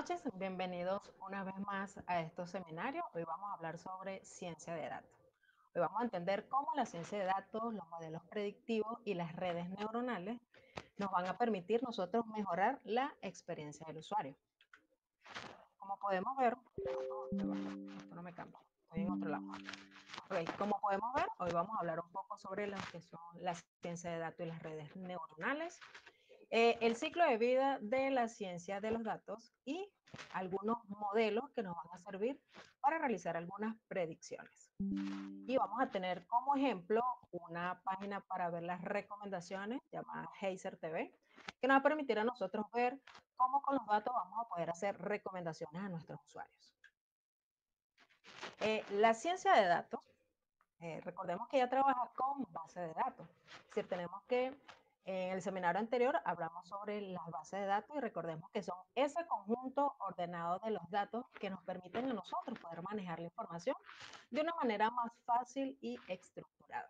noches, bienvenidos una vez más a estos seminarios. Hoy vamos a hablar sobre ciencia de datos. Hoy vamos a entender cómo la ciencia de datos, los modelos predictivos y las redes neuronales nos van a permitir nosotros mejorar la experiencia del usuario. Como podemos ver, esto no me cambia, estoy en otro lado. Okay, como podemos ver, hoy vamos a hablar un poco sobre lo que son la ciencia de datos y las redes neuronales, el ciclo de vida de la ciencia de los datos y algunos modelos que nos van a servir para realizar algunas predicciones. Y vamos a tener como ejemplo una página para ver las recomendaciones llamada Heiser TV, que nos va a permitir a nosotros ver cómo con los datos vamos a poder hacer recomendaciones a nuestros usuarios. La ciencia de datos, recordemos que ella trabaja con base de datos. Es decir, tenemos que, en el seminario anterior hablamos sobre las bases de datos y recordemos que son ese conjunto ordenado de los datos que nos permiten a nosotros poder manejar la información de una manera más fácil y estructurada.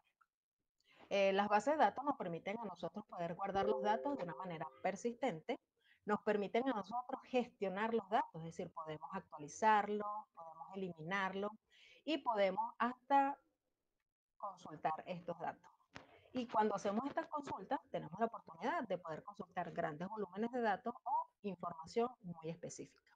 Las bases de datos nos permiten a nosotros poder guardar los datos de una manera persistente, nos permiten a nosotros gestionar los datos, es decir, podemos actualizarlos, podemos eliminarlos y podemos hasta consultar estos datos. Y cuando hacemos estas consultas, tenemos la oportunidad de poder consultar grandes volúmenes de datos o información muy específica.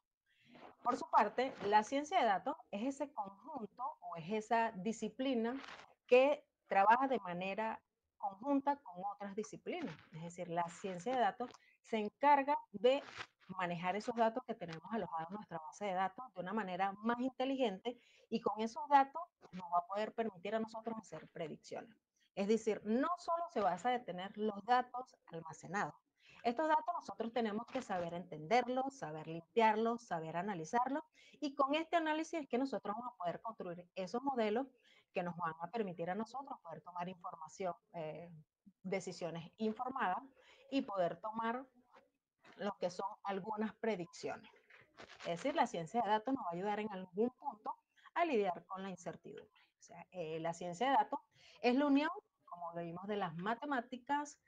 Por su parte, la ciencia de datos es ese conjunto o es esa disciplina que trabaja de manera conjunta con otras disciplinas. Es decir, la ciencia de datos se encarga de manejar esos datos que tenemos alojados en nuestra base de datos de una manera más inteligente y con esos datos nos va a poder permitir a nosotros hacer predicciones. Es decir, no solo se basa en tener los datos almacenados. Estos datos nosotros tenemos que saber entenderlos, saber limpiarlos, saber analizarlos y con este análisis es que nosotros vamos a poder construir esos modelos que nos van a permitir a nosotros poder tomar información, decisiones informadas y poder tomar lo que son algunas predicciones. Es decir, la ciencia de datos nos va a ayudar en algún punto a lidiar con la incertidumbre. O sea, la ciencia de datos es la unión, como lo vimos, de las matemáticas,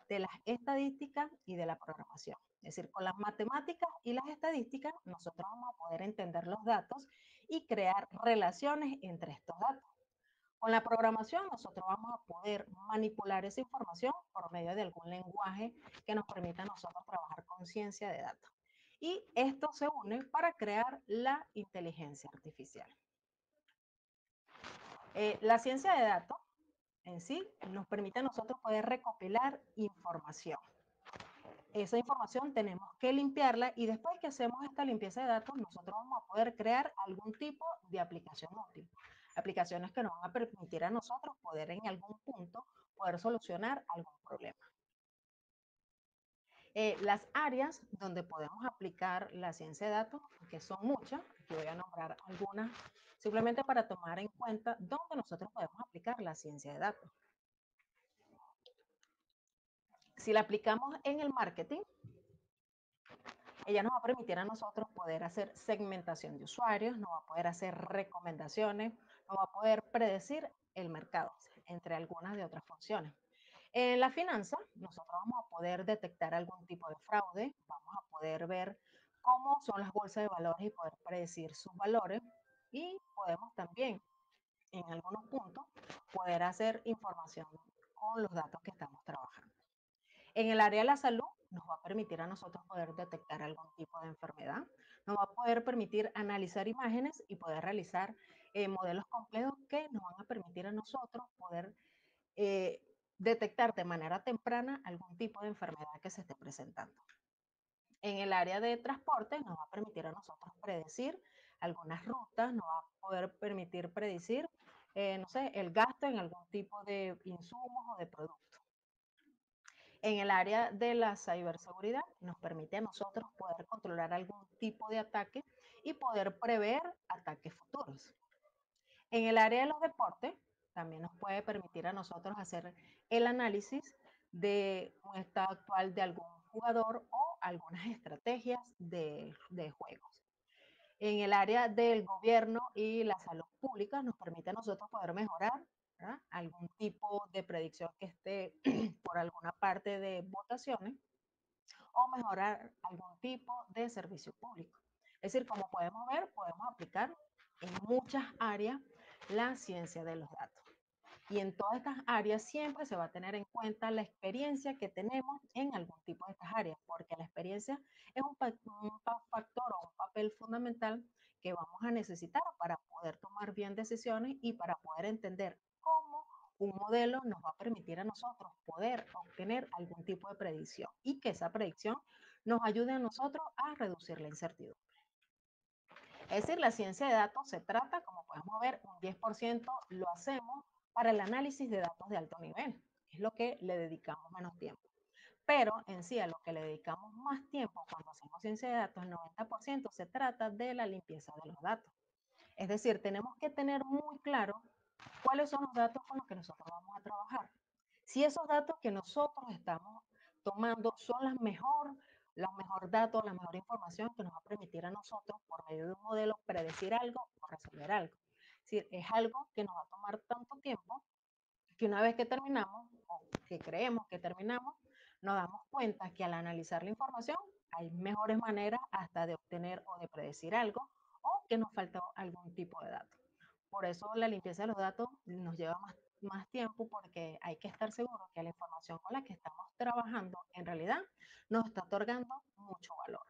de las estadísticas y de la programación. Es decir, con las matemáticas y las estadísticas nosotros vamos a poder entender los datos y crear relaciones entre estos datos. Con la programación nosotros vamos a poder manipular esa información por medio de algún lenguaje que nos permita a nosotros trabajar con ciencia de datos. Y esto se une para crear la inteligencia artificial. La ciencia de datos en sí nos permite a nosotros poder recopilar información. Esa información tenemos que limpiarla y después que hacemos esta limpieza de datos, nosotros vamos a poder crear algún tipo de aplicación útil. Aplicaciones que nos van a permitir a nosotros poder en algún punto poder solucionar algún problema. Las áreas donde podemos aplicar la ciencia de datos, que son muchas, aquí voy a nombrar algunas, simplemente para tomar en cuenta dónde nosotros podemos aplicar la ciencia de datos. Si la aplicamos en el marketing, ella nos va a permitir a nosotros poder hacer segmentación de usuarios, nos va a poder hacer recomendaciones, nos va a poder predecir el mercado, entre algunas de otras funciones. En la finanza, nosotros vamos a poder detectar algún tipo de fraude, vamos a poder ver cómo son las bolsas de valores y poder predecir sus valores y podemos también, en algunos puntos, poder hacer información con los datos que estamos trabajando. En el área de la salud nos va a permitir a nosotros poder detectar algún tipo de enfermedad, nos va a poder permitir analizar imágenes y poder realizar modelos complejos que nos van a permitir a nosotros poder eh, detectar de manera temprana algún tipo de enfermedad que se esté presentando. En el área de transporte nos va a permitir a nosotros predecir algunas rutas, nos va a poder permitir predecir, no sé, el gasto en algún tipo de insumos o de productos. En el área de la ciberseguridad nos permite a nosotros poder controlar algún tipo de ataque y poder prever ataques futuros. En el área de los deportes también nos puede permitir a nosotros hacer el análisis de un estado actual de algún jugador o algunas estrategias de juegos. En el área del gobierno y la salud pública nos permite a nosotros poder mejorar, ¿verdad?, algún tipo de predicción que esté por alguna parte de votaciones o mejorar algún tipo de servicio público. Es decir, como podemos ver, podemos aplicar en muchas áreas la ciencia de los datos. Y en todas estas áreas siempre se va a tener en cuenta la experiencia que tenemos en algún tipo de estas áreas, porque la experiencia es factor o un papel fundamental que vamos a necesitar para poder tomar bien decisiones y para poder entender cómo un modelo nos va a permitir a nosotros poder obtener algún tipo de predicción y que esa predicción nos ayude a nosotros a reducir la incertidumbre. Es decir, la ciencia de datos se trata, como podemos ver, un 10% lo hacemos para el análisis de datos de alto nivel. Es lo que le dedicamos menos tiempo. Pero en sí, a lo que le dedicamos más tiempo cuando hacemos ciencia de datos, el 90% se trata de la limpieza de los datos. Es decir, tenemos que tener muy claro cuáles son los datos con los que nosotros vamos a trabajar. Si esos datos que nosotros estamos tomando son los mejor datos, la mejor información que nos va a permitir a nosotros, por medio de un modelo, predecir algo o resolver algo. Es decir, es algo que nos va a tomar tanto tiempo que una vez que terminamos, o que creemos que terminamos, nos damos cuenta que al analizar la información hay mejores maneras hasta de obtener o de predecir algo, o que nos faltó algún tipo de dato. Por eso la limpieza de los datos nos lleva más tiempo, porque hay que estar seguro que la información con la que estamos trabajando en realidad nos está otorgando mucho valor.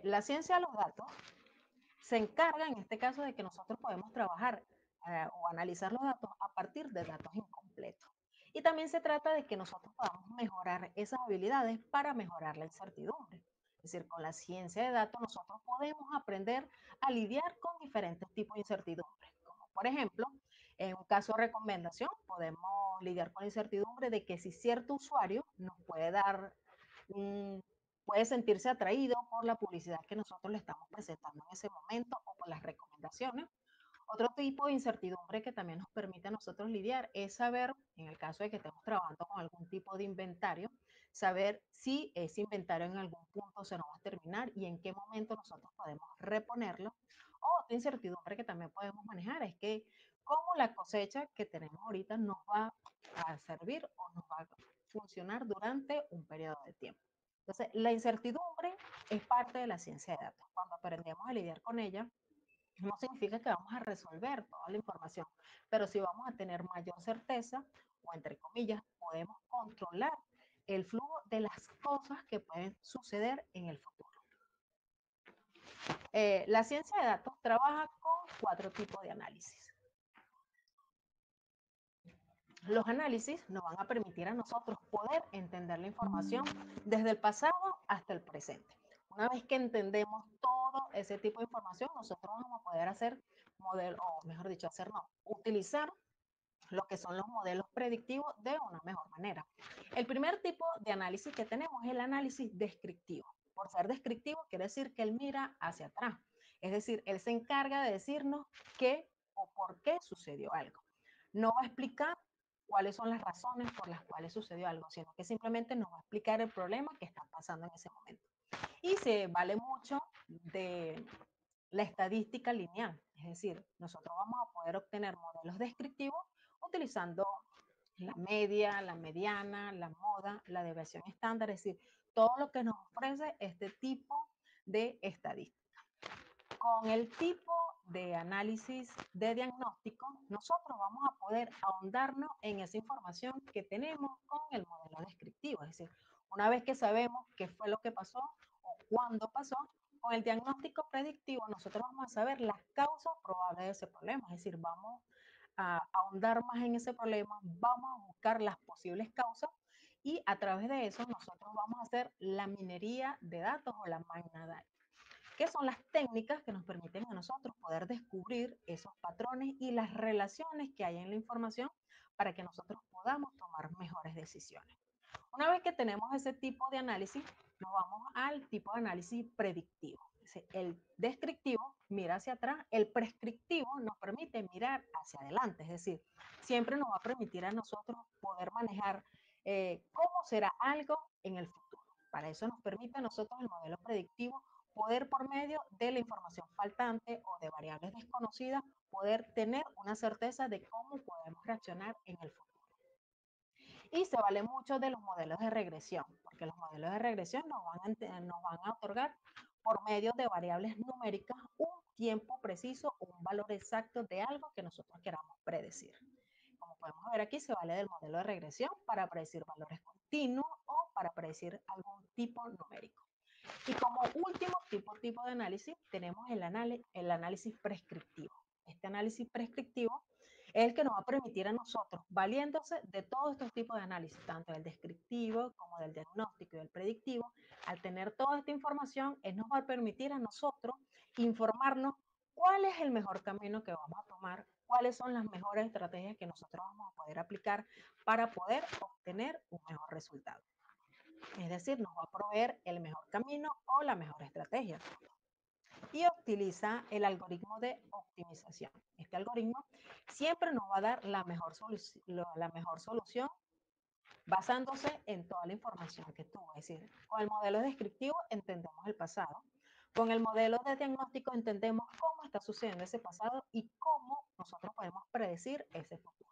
La ciencia de los datos se encarga en este caso de que nosotros podemos trabajar o analizar los datos a partir de datos incompletos. Y también se trata de que nosotros podamos mejorar esas habilidades para mejorar la incertidumbre. Es decir, con la ciencia de datos nosotros podemos aprender a lidiar con diferentes tipos de incertidumbre. Como por ejemplo, en un caso de recomendación, podemos lidiar con la incertidumbre de que si cierto usuario nos puede dar un puede sentirse atraído por la publicidad que nosotros le estamos presentando en ese momento o por las recomendaciones. Otro tipo de incertidumbre que también nos permite a nosotros lidiar es saber, en el caso de que estemos trabajando con algún tipo de inventario, saber si ese inventario en algún punto se nos va a terminar y en qué momento nosotros podemos reponerlo. O otra incertidumbre que también podemos manejar es que cómo la cosecha que tenemos ahorita nos va a servir o nos va a funcionar durante un periodo de tiempo. Entonces, la incertidumbre es parte de la ciencia de datos. Cuando aprendemos a lidiar con ella, no significa que vamos a resolver toda la información, pero sí vamos a tener mayor certeza, o entre comillas, podemos controlar el flujo de las cosas que pueden suceder en el futuro. La ciencia de datos trabaja con 4 tipos de análisis. Los análisis nos van a permitir a nosotros poder entender la información desde el pasado hasta el presente. Una vez que entendemos todo ese tipo de información, nosotros vamos a poder hacer modelos, o mejor dicho, utilizar lo que son los modelos predictivos de una mejor manera. El primer tipo de análisis que tenemos es el análisis descriptivo. Por ser descriptivo quiere decir que él mira hacia atrás. Es decir, él se encarga de decirnos qué o por qué sucedió algo. No va a explicar cuáles son las razones por las cuales sucedió algo, sino que simplemente nos va a explicar el problema que está pasando en ese momento. Y se vale mucho de la estadística lineal, es decir, nosotros vamos a poder obtener modelos descriptivos utilizando la media, la mediana, la moda, la deviación estándar, es decir, todo lo que nos ofrece este tipo de estadística. Con el tipo de análisis de diagnóstico, nosotros vamos a poder ahondarnos en esa información que tenemos con el modelo descriptivo. Es decir, una vez que sabemos qué fue lo que pasó o cuándo pasó, con el diagnóstico predictivo nosotros vamos a saber las causas probables de ese problema. Es decir, vamos a ahondar más en ese problema, vamos a buscar las posibles causas y a través de eso nosotros vamos a hacer la minería de datos o la mine data, que son las técnicas que nos permiten a nosotros poder descubrir esos patrones y las relaciones que hay en la información para que nosotros podamos tomar mejores decisiones. Una vez que tenemos ese tipo de análisis, nos vamos al tipo de análisis predictivo. El descriptivo mira hacia atrás, el prescriptivo nos permite mirar hacia adelante, es decir, siempre nos va a permitir a nosotros poder manejar cómo será algo en el futuro. Para eso nos permite a nosotros el modelo predictivo poder, por medio de la información faltante o de variables desconocidas, poder tener una certeza de cómo podemos reaccionar en el futuro. Y se vale mucho de los modelos de regresión, porque los modelos de regresión nos van a otorgar por medio de variables numéricas un tiempo preciso o un valor exacto de algo que nosotros queramos predecir. Como podemos ver aquí, se vale del modelo de regresión para predecir valores continuos o para predecir algún tipo numérico. Y como último tipo de análisis, tenemos el análisis prescriptivo. Este análisis prescriptivo es el que nos va a permitir a nosotros, valiéndose de todos estos tipos de análisis, tanto del descriptivo como del diagnóstico y del predictivo, al tener toda esta información, nos va a permitir a nosotros informarnos cuál es el mejor camino que vamos a tomar, cuáles son las mejores estrategias que nosotros vamos a poder aplicar para poder obtener un mejor resultado. Es decir, nos va a proveer el mejor camino o la mejor estrategia. Y utiliza el algoritmo de optimización. Este algoritmo siempre nos va a dar la mejor solución basándose en toda la información que tuvo. Es decir, con el modelo descriptivo entendemos el pasado. Con el modelo de diagnóstico entendemos cómo está sucediendo ese pasado y cómo nosotros podemos predecir ese futuro.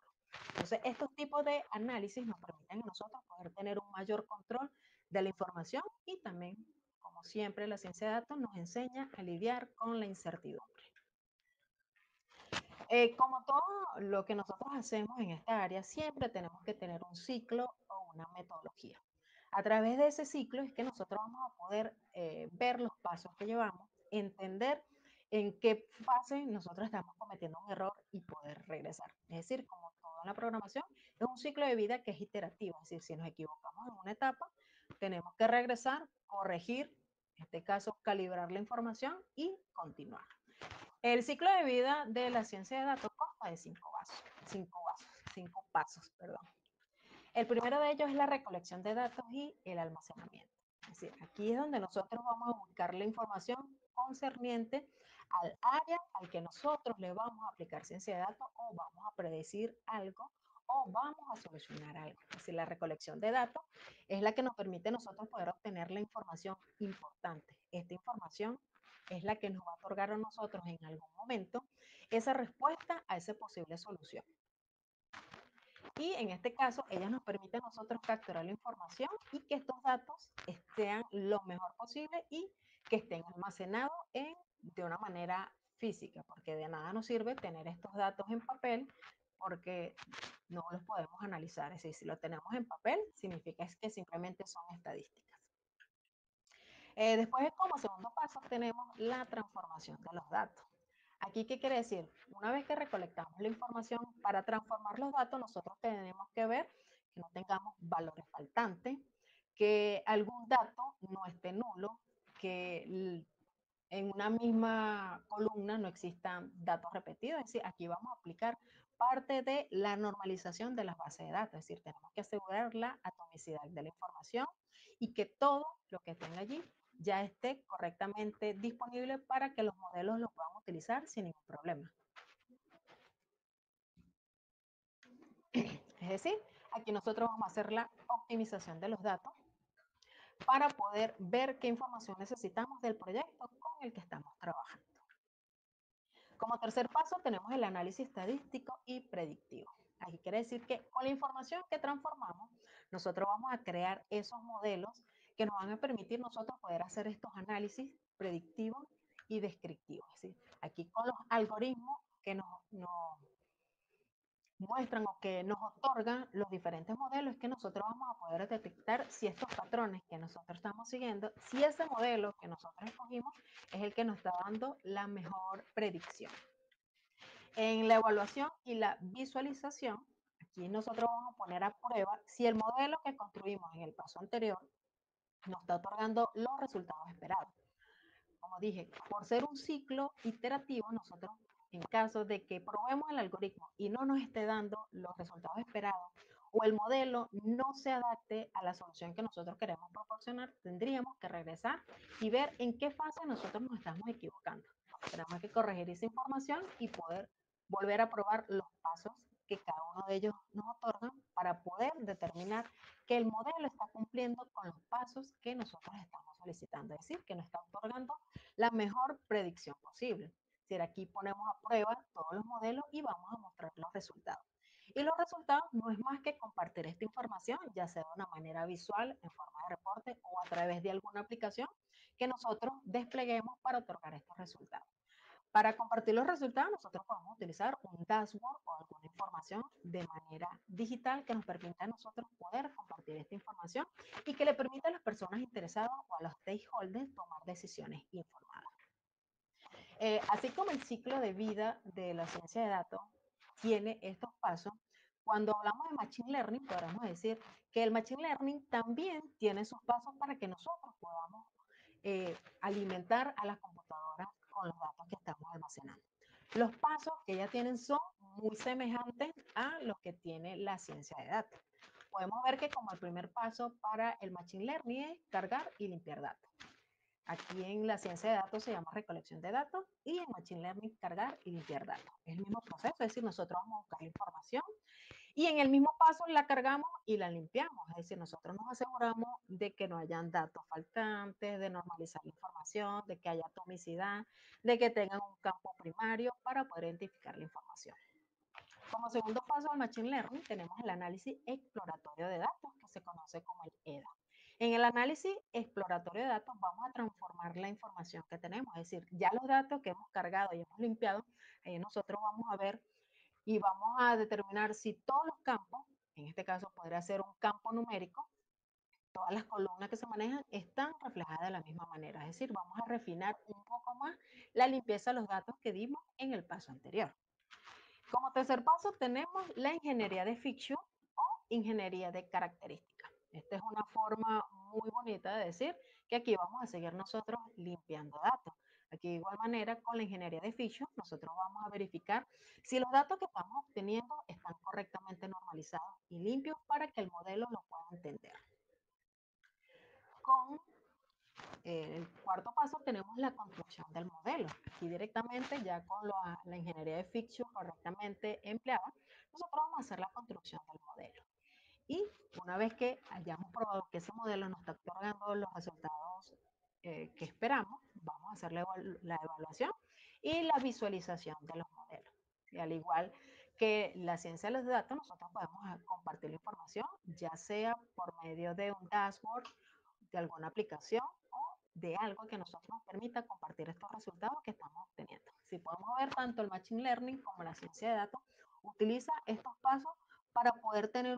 Entonces, estos tipos de análisis nos permiten a nosotros poder tener un mayor control de la información y también, como siempre, la ciencia de datos nos enseña a lidiar con la incertidumbre. Como todo lo que nosotros hacemos en esta área, siempre tenemos que tener un ciclo o una metodología. A través de ese ciclo es que nosotros vamos a poder ver los pasos que llevamos, entender en qué fase nosotros estamos cometiendo un error y poder regresar. Es decir, como todo en la programación, es un ciclo de vida que es iterativo. Es decir, si nos equivocamos en una etapa, tenemos que regresar, corregir, en este caso, calibrar la información y continuar. El ciclo de vida de la ciencia de datos consta de cinco pasos, perdón. El primero de ellos es la recolección de datos y el almacenamiento. Es decir, aquí es donde nosotros vamos a buscar la información concerniente al área al que nosotros le vamos a aplicar ciencia de datos o vamos a predecir algo o vamos a solucionar algo. Es decir, la recolección de datos es la que nos permite a nosotros poder obtener la información importante. Esta información es la que nos va a otorgar a nosotros en algún momento esa respuesta a esa posible solución. Y en este caso, ellas nos permiten a nosotros capturar la información y que estos datos estén lo mejor posible y que estén almacenados de una manera física, porque de nada nos sirve tener estos datos en papel porque no los podemos analizar. Es decir, si lo tenemos en papel, significa que simplemente son estadísticas. Después, como segundo paso, tenemos la transformación de los datos. Aquí, ¿qué quiere decir? Una vez que recolectamos la información, para transformar los datos, nosotros tenemos que ver que no tengamos valores faltantes, que algún dato no esté nulo, que en una misma columna no existan datos repetidos. Es decir, aquí vamos a aplicar parte de la normalización de las bases de datos. Es decir, tenemos que asegurar la atomicidad de la información y que todo lo que tenga allí ya esté correctamente disponible para que los modelos lo puedan utilizar sin ningún problema. Es decir, aquí nosotros vamos a hacer la optimización de los datos para poder ver qué información necesitamos del proyecto con el que estamos trabajando. Como tercer paso tenemos el análisis estadístico y predictivo. Aquí quiere decir que con la información que transformamos, nosotros vamos a crear esos modelos que nos van a permitir nosotros poder hacer estos análisis predictivos y descriptivos. Es decir, aquí con los algoritmos que nos muestran o que nos otorgan los diferentes modelos, es que nosotros vamos a poder detectar si estos patrones que nosotros estamos siguiendo, si ese modelo que nosotros escogimos es el que nos está dando la mejor predicción. En la evaluación y la visualización, aquí nosotros vamos a poner a prueba si el modelo que construimos en el paso anterior nos está otorgando los resultados esperados. Como dije, por ser un ciclo iterativo, nosotros, en caso de que probemos el algoritmo y no nos esté dando los resultados esperados, o el modelo no se adapte a la solución que nosotros queremos proporcionar, tendríamos que regresar y ver en qué fase nosotros nos estamos equivocando. Tenemos que corregir esa información y poder volver a probar los pasos que cada uno de ellos nos otorgan para poder determinar que el modelo está cumpliendo con los pasos que nosotros estamos solicitando, es decir, que nos está otorgando la mejor predicción posible. Es decir, aquí ponemos a prueba todos los modelos y vamos a mostrar los resultados. Y los resultados no es más que compartir esta información, ya sea de una manera visual, en forma de reporte o a través de alguna aplicación que nosotros despleguemos para otorgar estos resultados. Para compartir los resultados, nosotros podemos utilizar un dashboard o alguna información de manera digital que nos permita a nosotros poder compartir esta información y que le permita a las personas interesadas o a los stakeholders tomar decisiones informadas. Así como el ciclo de vida de la ciencia de datos tiene estos pasos, cuando hablamos de Machine Learning, podemos decir que el Machine Learning también tiene sus pasos para que nosotros podamos alimentar a las computadoras con los datos que estamos almacenando. Los pasos que ella tienen son muy semejantes a los que tiene la ciencia de datos. Podemos ver que como el primer paso para el Machine Learning es cargar y limpiar datos. Aquí en la ciencia de datos se llama recolección de datos y en Machine Learning cargar y limpiar datos. Es el mismo proceso, es decir, nosotros vamos a buscar la información y en el mismo paso la cargamos y la limpiamos. Es decir, nosotros nos aseguramos de que no hayan datos faltantes, de normalizar la información, de que haya atomicidad, de que tengan un campo primario para poder identificar la información. Como segundo paso del Machine Learning tenemos el análisis exploratorio de datos, que se conoce como el EDA. En el análisis exploratorio de datos vamos a transformar la información que tenemos, es decir, ya los datos que hemos cargado y hemos limpiado, nosotros vamos a ver y vamos a determinar si todos los campos, en este caso podría ser un campo numérico, todas las columnas que se manejan están reflejadas de la misma manera, es decir, vamos a refinar un poco más la limpieza de los datos que dimos en el paso anterior. Como tercer paso tenemos la ingeniería de fichero o ingeniería de características. Esta es una forma muy bonita de decir que aquí vamos a seguir nosotros limpiando datos. Aquí de igual manera con la ingeniería de fichero nosotros vamos a verificar si los datos que estamos obteniendo están correctamente normalizados y limpios para que el modelo lo pueda entender. Con el cuarto paso tenemos la construcción del modelo. Aquí directamente, ya con la ingeniería de fichero correctamente empleada, nosotros vamos a hacer la construcción del modelo. Y una vez que hayamos probado que ese modelo nos está otorgando los resultados que esperamos, vamos a hacer la evaluación y la visualización de los modelos. Y al igual que la ciencia de los datos, nosotros podemos compartir la información, ya sea por medio de un dashboard, de alguna aplicación o de algo que nosotros nos permita compartir estos resultados que estamos obteniendo. Si podemos ver, tanto el Machine Learning como la ciencia de datos utiliza estos pasos para poder tener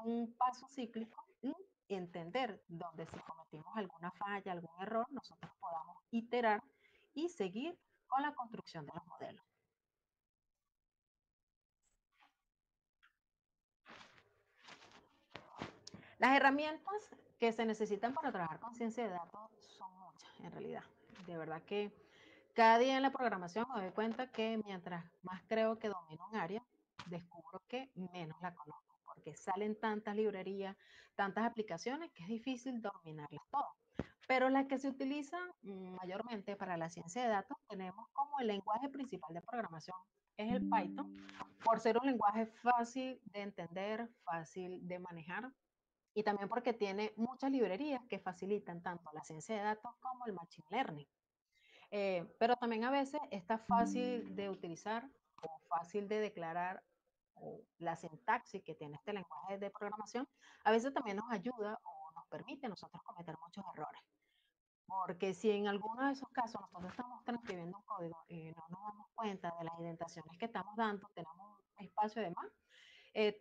un paso cíclico y entender donde si cometimos alguna falla, algún error, nosotros podamos iterar y seguir con la construcción de los modelos. Las herramientas que se necesitan para trabajar con ciencia de datos son muchas, en realidad. De verdad que cada día en la programación me doy cuenta que mientras más creo que domino un área, descubro que menos la conozco, porque salen tantas librerías, tantas aplicaciones, que es difícil dominarlas todas. Pero las que se utilizan mayormente para la ciencia de datos, tenemos como el lenguaje principal de programación, es el Python, por ser un lenguaje fácil de entender, fácil de manejar, y también porque tiene muchas librerías que facilitan tanto la ciencia de datos como el machine learning. Pero también a veces está fácil de utilizar o fácil de declarar, o la sintaxis que tiene este lenguaje de programación, a veces también nos ayuda o nos permite a nosotros cometer muchos errores. Porque si en alguno de esos casos nosotros estamos transcribiendo un código y no nos damos cuenta de las indentaciones que estamos dando, tenemos un espacio de más,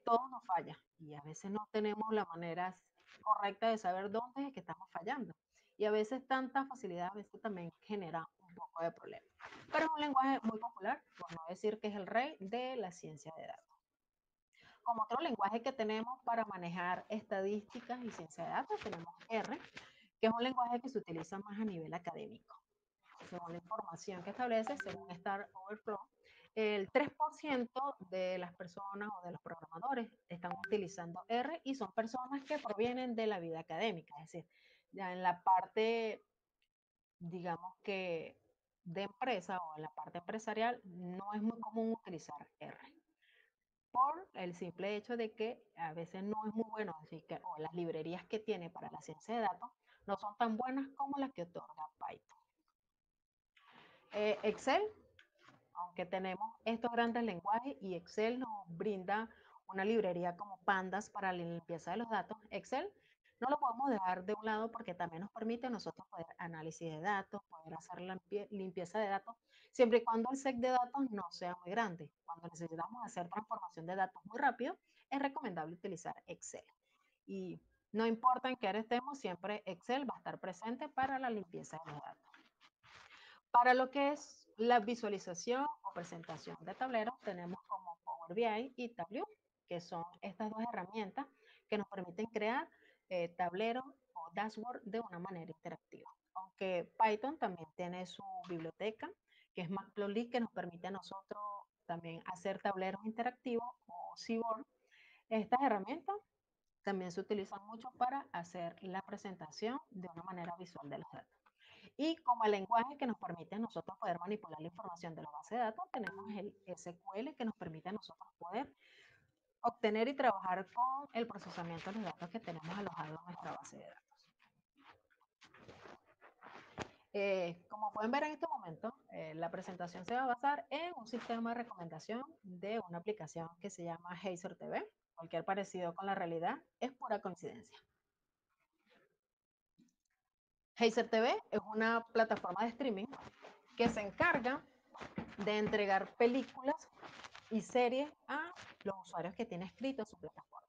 todo nos falla y a veces no tenemos la manera correcta de saber dónde es que estamos fallando. Y a veces tanta facilidad a veces también genera un poco de problema. Pero es un lenguaje muy popular, por no decir que es el rey de la ciencia de datos. Como otro lenguaje que tenemos para manejar estadísticas y ciencia de datos, tenemos R, que es un lenguaje que se utiliza más a nivel académico. Según la información que establece, según Star Overflow, el 3% de las personas o de los programadores están utilizando R y son personas que provienen de la vida académica, es decir, ya en la parte, digamos que de empresa o en la parte empresarial no es muy común utilizar R por el simple hecho de que a veces no es muy bueno, así que o las librerías que tiene para la ciencia de datos no son tan buenas como las que otorga Python. Excel, aunque tenemos estos grandes lenguajes y Excel nos brinda una librería como Pandas para la limpieza de los datos. Excel no lo podemos dejar de un lado porque también nos permite a nosotros poder análisis de datos, poder hacer la limpieza de datos, siempre y cuando el set de datos no sea muy grande. Cuando necesitamos hacer transformación de datos muy rápido, es recomendable utilizar Excel. Y no importa en qué área estemos, siempre Excel va a estar presente para la limpieza de los datos. Para lo que es la visualización o presentación de tableros, tenemos como Power BI y Tableau, que son estas dos herramientas que nos permiten crear tableros o dashboard de una manera interactiva. Aunque Python también tiene su biblioteca, que es Matplotlib, que nos permite a nosotros también hacer tableros interactivos o Seaborn. Estas herramientas también se utilizan mucho para hacer la presentación de una manera visual de los datos. Y como el lenguaje que nos permite a nosotros poder manipular la información de la base de datos, tenemos el SQL que nos permite a nosotros poder obtener y trabajar con el procesamiento de los datos que tenemos alojados en nuestra base de datos. Como pueden ver en este momento, la presentación se va a basar en un sistema de recomendación de una aplicación que se llama Heiser TV. Cualquier parecido con la realidad es pura coincidencia. Heiser TV es una plataforma de streaming que se encarga de entregar películas y series a los usuarios que tienen escrito en su plataforma.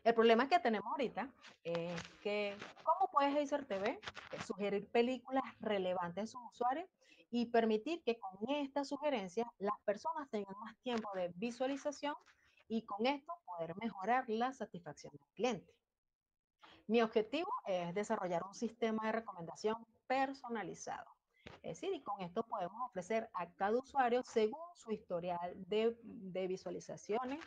El problema que tenemos ahorita es que, ¿cómo puede Heiser TV sugerir películas relevantes a sus usuarios y permitir que con estas sugerencias las personas tengan más tiempo de visualización y con esto poder mejorar la satisfacción del cliente? Mi objetivo es desarrollar un sistema de recomendación personalizado. Es decir, y con esto podemos ofrecer a cada usuario según su historial de visualizaciones,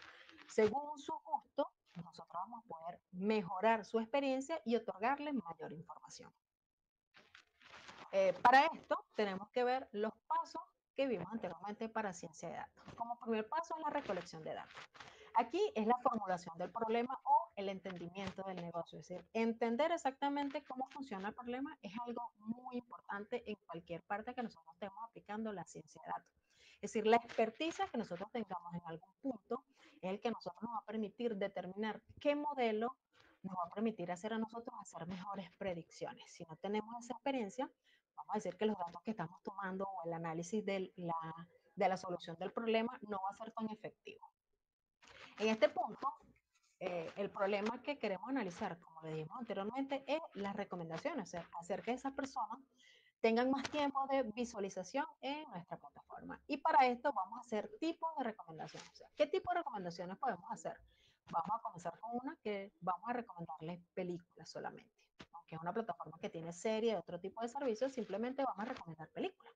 según su gusto, nosotros vamos a poder mejorar su experiencia y otorgarle mayor información. Para esto tenemos que ver los pasos que vimos anteriormente para ciencia de datos. Como primer paso es la recolección de datos. Aquí es la formulación del problema o el entendimiento del negocio. Es decir, entender exactamente cómo funciona el problema es algo muy importante en cualquier parte que nosotros estemos aplicando la ciencia de datos. Es decir, la experticia que nosotros tengamos en algún punto es el que nosotros nos va a permitir determinar qué modelo nos va a permitir hacer a nosotros hacer mejores predicciones. Si no tenemos esa experiencia, vamos a decir que los datos que estamos tomando o el análisis de la solución del problema no va a ser tan efectivo. En este punto, el problema que queremos analizar, como le dijimos anteriormente, es las recomendaciones, o sea, hacer que esas personas tengan más tiempo de visualización en nuestra plataforma. Y para esto vamos a hacer tipos de recomendaciones. O sea, ¿qué tipo de recomendaciones podemos hacer? Vamos a comenzar con una que vamos a recomendarles películas solamente. Aunque es una plataforma que tiene serie de otro tipo de servicios, simplemente vamos a recomendar películas.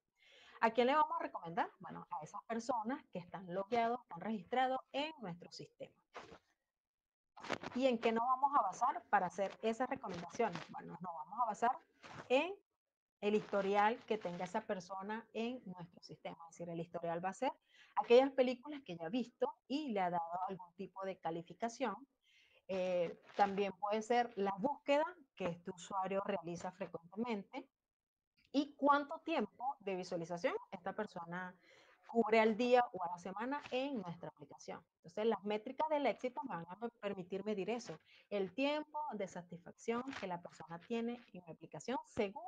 ¿A quién le vamos a recomendar? Bueno, a esas personas que están logueados, están registrados en nuestro sistema. ¿Y en qué nos vamos a basar para hacer esas recomendaciones? Bueno, nos vamos a basar en el historial que tenga esa persona en nuestro sistema. Es decir, el historial va a ser aquellas películas que ya ha visto y le ha dado algún tipo de calificación. También puede ser la búsqueda que este usuario realiza frecuentemente y cuánto tiempo de visualización esta persona cubre al día o a la semana en nuestra aplicación. Entonces, las métricas del éxito me van a permitir medir eso, el tiempo de satisfacción que la persona tiene en mi aplicación según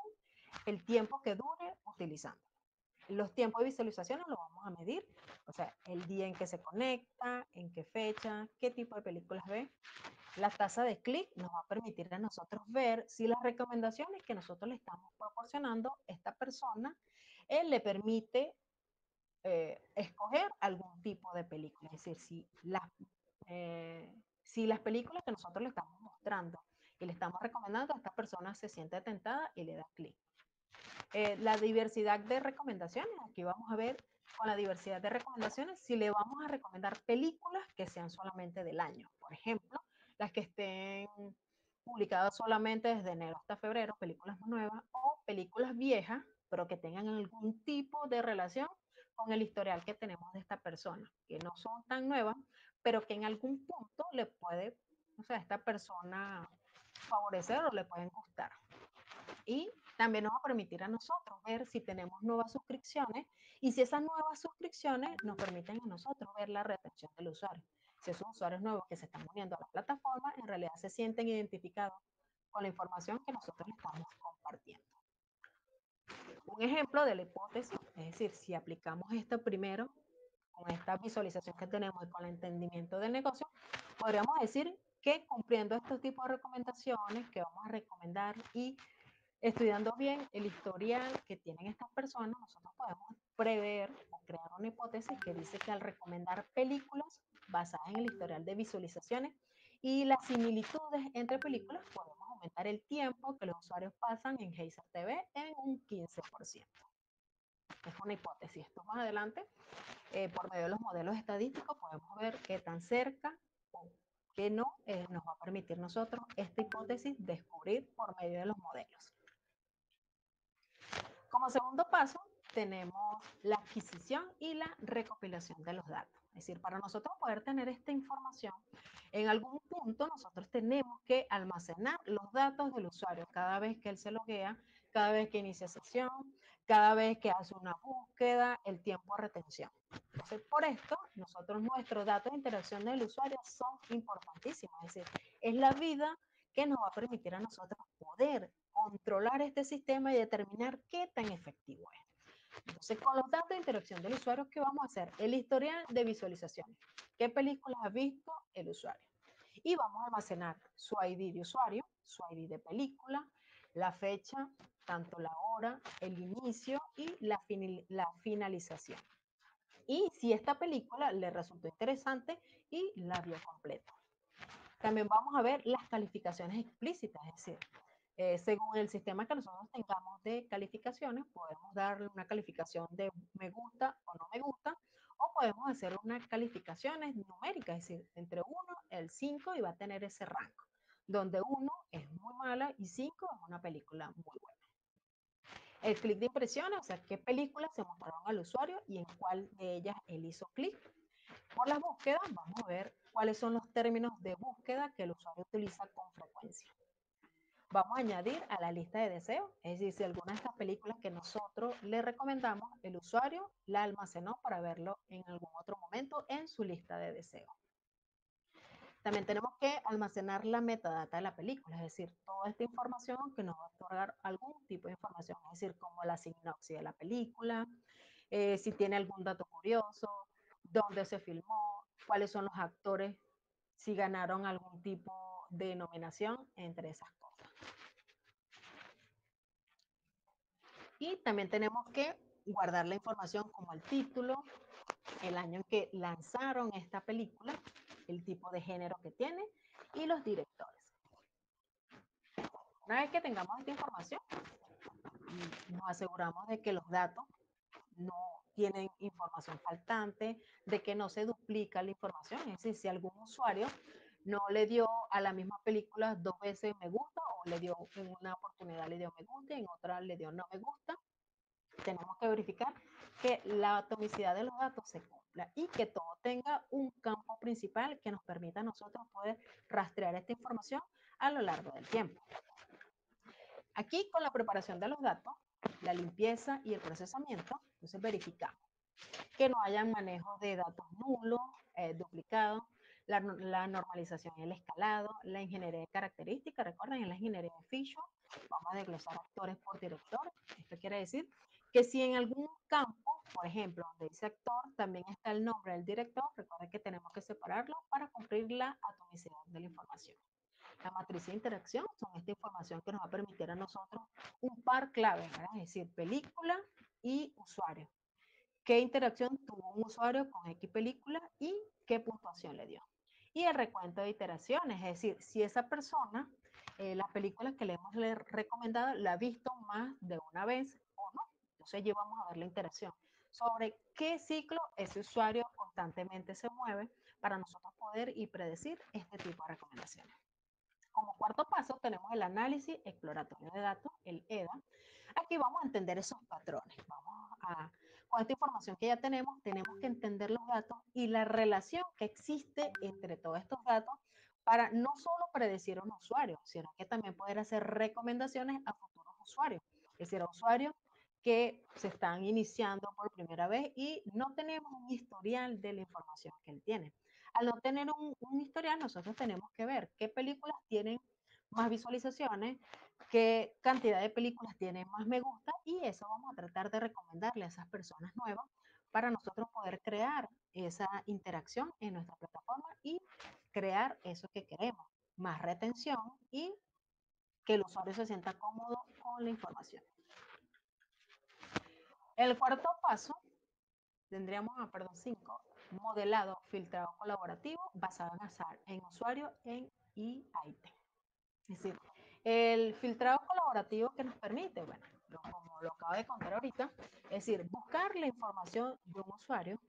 el tiempo que dure utilizando. Los tiempos de visualización los vamos a medir, o sea, el día en que se conecta, en qué fecha, qué tipo de películas ve. La tasa de clic nos va a permitir a nosotros ver si las recomendaciones que nosotros le estamos proporcionando a esta persona le permite escoger algún tipo de película. Es decir, si las películas que nosotros le estamos mostrando y le estamos recomendando, a esta persona se siente tentada y le da clic. La diversidad de recomendaciones, aquí vamos a ver con la diversidad de recomendaciones si le vamos a recomendar películas que sean solamente del año. Por ejemplo, las que estén publicadas solamente desde enero hasta febrero, películas muy nuevas, o películas viejas, pero que tengan algún tipo de relación con el historial que tenemos de esta persona, que no son tan nuevas, pero que en algún punto le puede, o sea, a esta persona favorecer o le pueden gustar. Y también nos va a permitir a nosotros ver si tenemos nuevas suscripciones y si esas nuevas suscripciones nos permiten a nosotros ver la retención del usuario. Si esos usuarios nuevos que se están uniendo a la plataforma, en realidad se sienten identificados con la información que nosotros les estamos compartiendo. Un ejemplo de la hipótesis, es decir, si aplicamos esto primero, con esta visualización que tenemos y con el entendimiento del negocio, podríamos decir que cumpliendo estos tipos de recomendaciones que vamos a recomendar y estudiando bien el historial que tienen estas personas, nosotros podemos prever o crear una hipótesis que dice que al recomendar películas basadas en el historial de visualizaciones y las similitudes entre películas, podemos aumentar el tiempo que los usuarios pasan en Geyser TV en un 15%. Es una hipótesis. Esto más adelante, por medio de los modelos estadísticos, podemos ver qué tan cerca o qué no nos va a permitir nosotros esta hipótesis descubrir por medio de los modelos. Como segundo paso, tenemos la adquisición y la recopilación de los datos. Es decir, para nosotros poder tener esta información, en algún punto nosotros tenemos que almacenar los datos del usuario cada vez que él se loguea, cada vez que inicia sesión, cada vez que hace una búsqueda, el tiempo de retención. Entonces, por esto, nuestros datos de interacción del usuario son importantísimos. Es decir, es la vida que nos va a permitir a nosotros poder controlar este sistema y determinar qué tan efectivo es. Entonces, con los datos de interacción del usuario, ¿qué vamos a hacer? El historial de visualizaciones. ¿Qué películas ha visto el usuario? Y vamos a almacenar su ID de usuario, su ID de película, la fecha, tanto la hora, el inicio y la finalización. Y si esta película le resultó interesante y la vio completa. También vamos a ver las calificaciones explícitas, es decir, según el sistema que nosotros tengamos de calificaciones, podemos darle una calificación de me gusta o no me gusta, o podemos hacer unas calificaciones numéricas, es decir, entre 1 y el 5 y va a tener ese rango, donde 1 es muy mala y 5 es una película muy buena. El clic de impresiones, o sea, qué películas se mostraron al usuario y en cuál de ellas él hizo clic. Por las búsquedas, vamos a ver cuáles son los términos de búsqueda que el usuario utiliza con frecuencia. Vamos a añadir a la lista de deseos, es decir, si alguna de estas películas que nosotros le recomendamos, el usuario la almacenó para verlo en algún otro momento en su lista de deseos. También tenemos que almacenar la metadata de la película, es decir, toda esta información que nos va a otorgar algún tipo de información, es decir, como la sinopsis de la película, si tiene algún dato curioso, dónde se filmó, cuáles son los actores, si ganaron algún tipo de nominación, entre esas cosas. Y también tenemos que guardar la información como el título, el año en que lanzaron esta película, el tipo de género que tiene y los directores. Una vez que tengamos esta información, nos aseguramos de que los datos no tienen información faltante, de que no se duplica la información. Es decir, si algún usuario no le dio a la misma película 2 veces me gusta o le dio en una oportunidad le dio me gusta y en otra le dio no me gusta, tenemos que verificar que la atomicidad de los datos se cumpla y que todo tenga un campo principal que nos permita a nosotros poder rastrear esta información a lo largo del tiempo. Aquí con la preparación de los datos, la limpieza y el procesamiento, entonces verificamos que no haya manejo de datos nulos, duplicados, la normalización y el escalado, la ingeniería de características, recuerden, en la ingeniería de feature, vamos a desglosar actores por director. Esto quiere decir que si en algún campo, por ejemplo, donde dice actor, también está el nombre del director, recuerden que tenemos que separarlo para cumplir la atomicidad de la información. La matriz de interacción son esta información que nos va a permitir a nosotros un par clave, ¿verdad? Es decir, película y usuario. ¿Qué interacción tuvo un usuario con X película y qué puntuación le dio? Y el recuento de iteraciones, es decir, si esa persona, las películas que le hemos recomendado, la ha visto más de una vez o no. Entonces allí vamos a ver la interacción sobre qué ciclo ese usuario constantemente se mueve para nosotros poder y predecir este tipo de recomendaciones. Como cuarto paso tenemos el análisis exploratorio de datos, el EDA. Aquí vamos a entender esos patrones. Con esta información que ya tenemos que entender los datos y la relación que existe entre todos estos datos para no solo predecir a un usuario, sino que también poder hacer recomendaciones a futuros usuarios. Es decir, a usuarios que se están iniciando por primera vez y no tenemos un historial de la información que él tiene. Al no tener un historial, nosotros tenemos que ver qué películas tienen más visualizaciones, qué cantidad de películas tienen más me gusta, y eso vamos a tratar de recomendarle a esas personas nuevas para nosotros poder crear esa interacción en nuestra plataforma y crear eso que queremos, más retención y que el usuario se sienta cómodo con la información. El cuarto paso tendríamos, perdón, 5, modelado filtrado colaborativo basado en usuario en IIT. Es decir, el filtrado colaborativo que nos permite, bueno, como lo acabo de contar ahorita, es decir, buscar la información de un usuario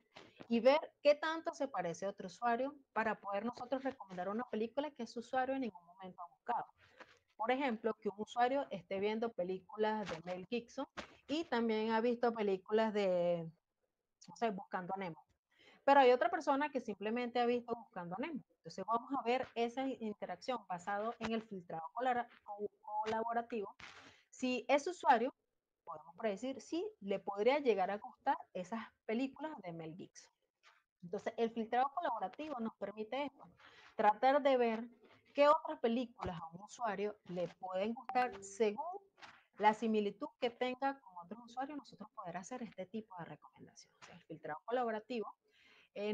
y ver qué tanto se parece a otro usuario para poder nosotros recomendar una película que ese usuario en ningún momento ha buscado. Por ejemplo, que un usuario esté viendo películas de Mel Gibson y también ha visto películas de, no sé, Buscando a Nemo. Pero hay otra persona que simplemente ha visto Buscando a Nemo. Entonces vamos a ver esa interacción basado en el filtrado colaborativo. Si ese usuario, podemos predecir si le podría llegar a gustar esas películas de Mel Gibson. Entonces, el filtrado colaborativo nos permite esto, tratar de ver qué otras películas a un usuario le pueden gustar según la similitud que tenga con otros usuarios, nosotros poder hacer este tipo de recomendaciones. O sea, el filtrado colaborativo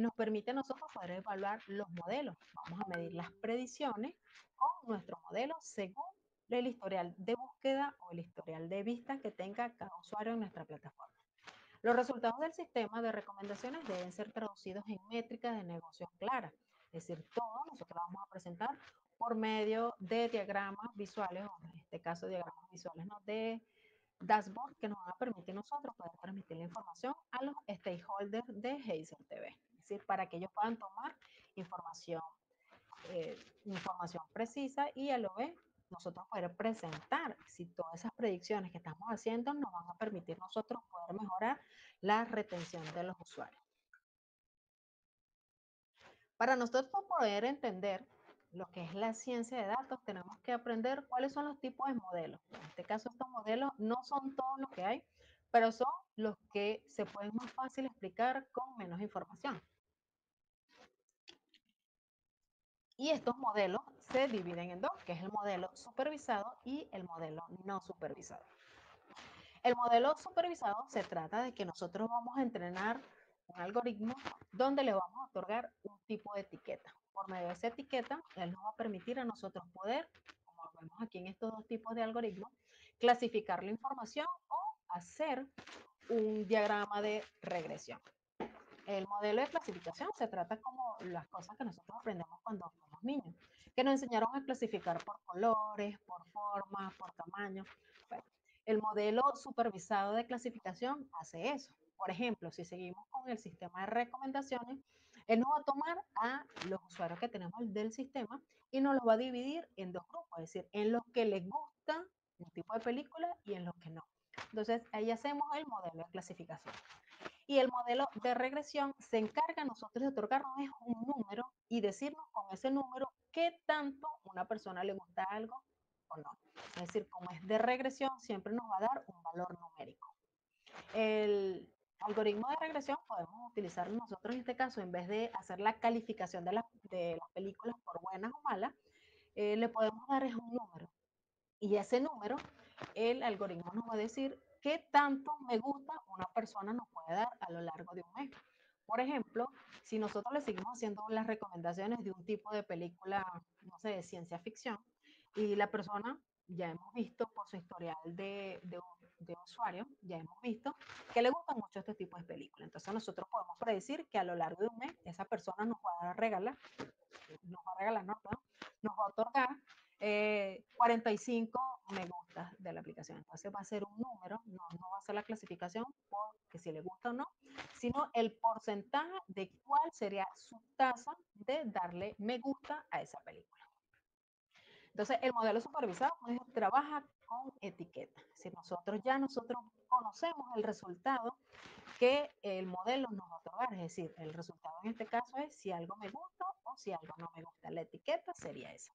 nos permite a nosotros poder evaluar los modelos. Vamos a medir las predicciones con nuestro modelo según el historial de búsqueda o el historial de vista que tenga cada usuario en nuestra plataforma. Los resultados del sistema de recomendaciones deben ser traducidos en métricas de negocio claras. Es decir, todo nosotros lo vamos a presentar por medio de diagramas visuales, o en este caso diagramas visuales, ¿no? De dashboard que nos van a permitir nosotros poder transmitir la información a los stakeholders de Hazer TV. Es decir, para que ellos puedan tomar información, información precisa y a lo vez nosotros poder presentar si todas esas predicciones que estamos haciendo nos van a permitir nosotros poder mejorar la retención de los usuarios. Para nosotros poder entender lo que es la ciencia de datos, tenemos que aprender cuáles son los tipos de modelos. En este caso, estos modelos no son todos los que hay, pero son los que se pueden más fácil explicar con menos información. Y estos modelos se dividen en dos, que es el modelo supervisado y el modelo no supervisado. El modelo supervisado se trata de que nosotros vamos a entrenar un algoritmo donde le vamos a otorgar un tipo de etiqueta. Por medio de esa etiqueta, él nos va a permitir a nosotros poder, como vemos aquí en estos dos tipos de algoritmos, clasificar la información o hacer un diagrama de regresión. El modelo de clasificación se trata como las cosas que nosotros aprendemos cuando somos niños, que nos enseñaron a clasificar por colores, por formas, por tamaño. Bueno, el modelo supervisado de clasificación hace eso. Por ejemplo, si seguimos con el sistema de recomendaciones, él nos va a tomar a los usuarios que tenemos del sistema y nos los va a dividir en dos grupos, es decir, en los que les gusta un tipo de película y en los que no. Entonces, ahí hacemos el modelo de clasificación. Y el modelo de regresión se encarga a nosotros de otorgarnos un número y decirnos con ese número qué tanto una persona le gusta algo o no. Es decir, como es de regresión, siempre nos va a dar un valor numérico. El algoritmo de regresión podemos utilizar nosotros en este caso, en vez de hacer la calificación de las películas por buenas o malas, le podemos dar un número. Y ese número, el algoritmo nos va a decir qué tanto me gusta una persona nos puede dar a lo largo de un mes. Por ejemplo, si nosotros le seguimos haciendo las recomendaciones de un tipo de película, no sé, de ciencia ficción, y la persona, ya hemos visto por su historial de usuario, ya hemos visto que le gustan mucho este tipo de películas. Entonces nosotros podemos predecir que a lo largo de un mes esa persona nos va a regalar, no, nos va a otorgar 45 me gusta de la aplicación. Entonces va a ser un número, no va a ser la clasificación porque si le gusta o no, sino el porcentaje de cuál sería su tasa de darle me gusta a esa película. Entonces, el modelo supervisado pues, trabaja con etiquetas. Si nosotros conocemos el resultado que el modelo nos va a otorgar, es decir, el resultado en este caso es si algo me gusta o si algo no me gusta. La etiqueta sería esa.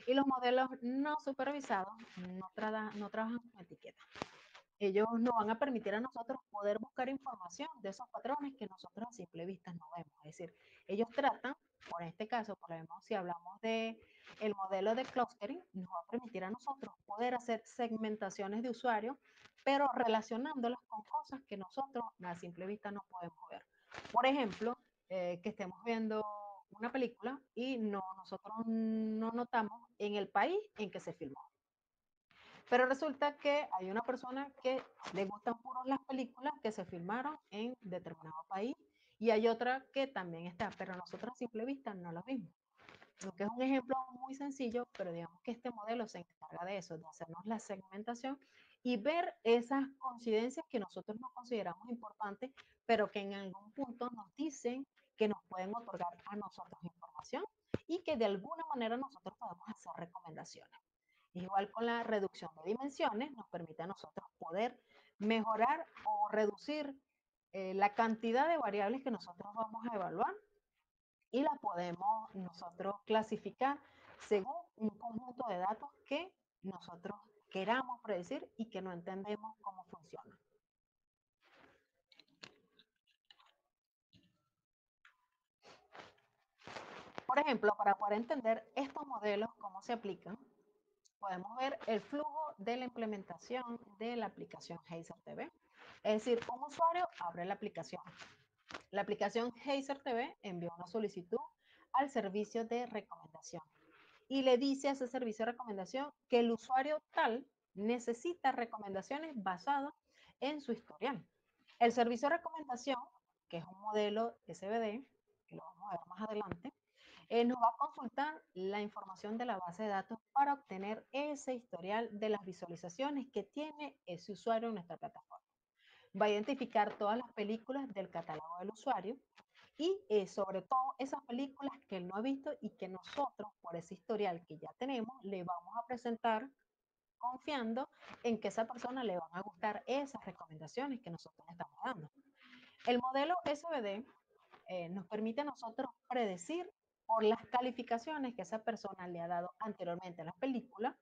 Y los modelos no supervisados no trabajan con etiquetas. Ellos nos van a permitir a nosotros poder buscar información de esos patrones que nosotros a simple vista no vemos. Es decir, ellos tratan por este caso, por ejemplo, si hablamos de el modelo de clustering, nos va a permitir a nosotros poder hacer segmentaciones de usuarios, pero relacionándolas con cosas que nosotros a simple vista no podemos ver. Por ejemplo, que estemos viendo una película y nosotros no notamos en el país en que se filmó. Pero resulta que hay una persona que le gustan puros las películas que se filmaron en determinado país y hay otra que también está, pero nosotros a simple vista no lo vimos. Aunque es un ejemplo muy sencillo, pero digamos que este modelo se encarga de eso, de hacernos la segmentación y ver esas coincidencias que nosotros no consideramos importantes, pero que en algún punto nos dicen que nos pueden otorgar a nosotros información y que de alguna manera nosotros podemos hacer recomendaciones. Igual con la reducción de dimensiones, nos permite a nosotros poder mejorar o reducir la cantidad de variables que nosotros vamos a evaluar y las podemos nosotros clasificar según un conjunto de datos que nosotros queramos predecir y que no entendemos cómo funciona. Por ejemplo, para poder entender estos modelos, cómo se aplican, podemos ver el flujo de la implementación de la aplicación Geyser TV. Es decir, un usuario abre la aplicación. La aplicación Geyser TV envía una solicitud al servicio de recomendación y le dice a ese servicio de recomendación que el usuario tal necesita recomendaciones basadas en su historial. El servicio de recomendación, que es un modelo SBD, que lo vamos a ver más adelante, nos va a consultar la información de la base de datos para obtener ese historial de las visualizaciones que tiene ese usuario en nuestra plataforma. Va a identificar todas las películas del catálogo del usuario y sobre todo esas películas que él no ha visto y que nosotros, por ese historial que ya tenemos, le vamos a presentar confiando en que a esa persona le van a gustar esas recomendaciones que nosotros le estamos dando. El modelo SBD nos permite a nosotros predecir por las calificaciones que esa persona le ha dado anteriormente a la película,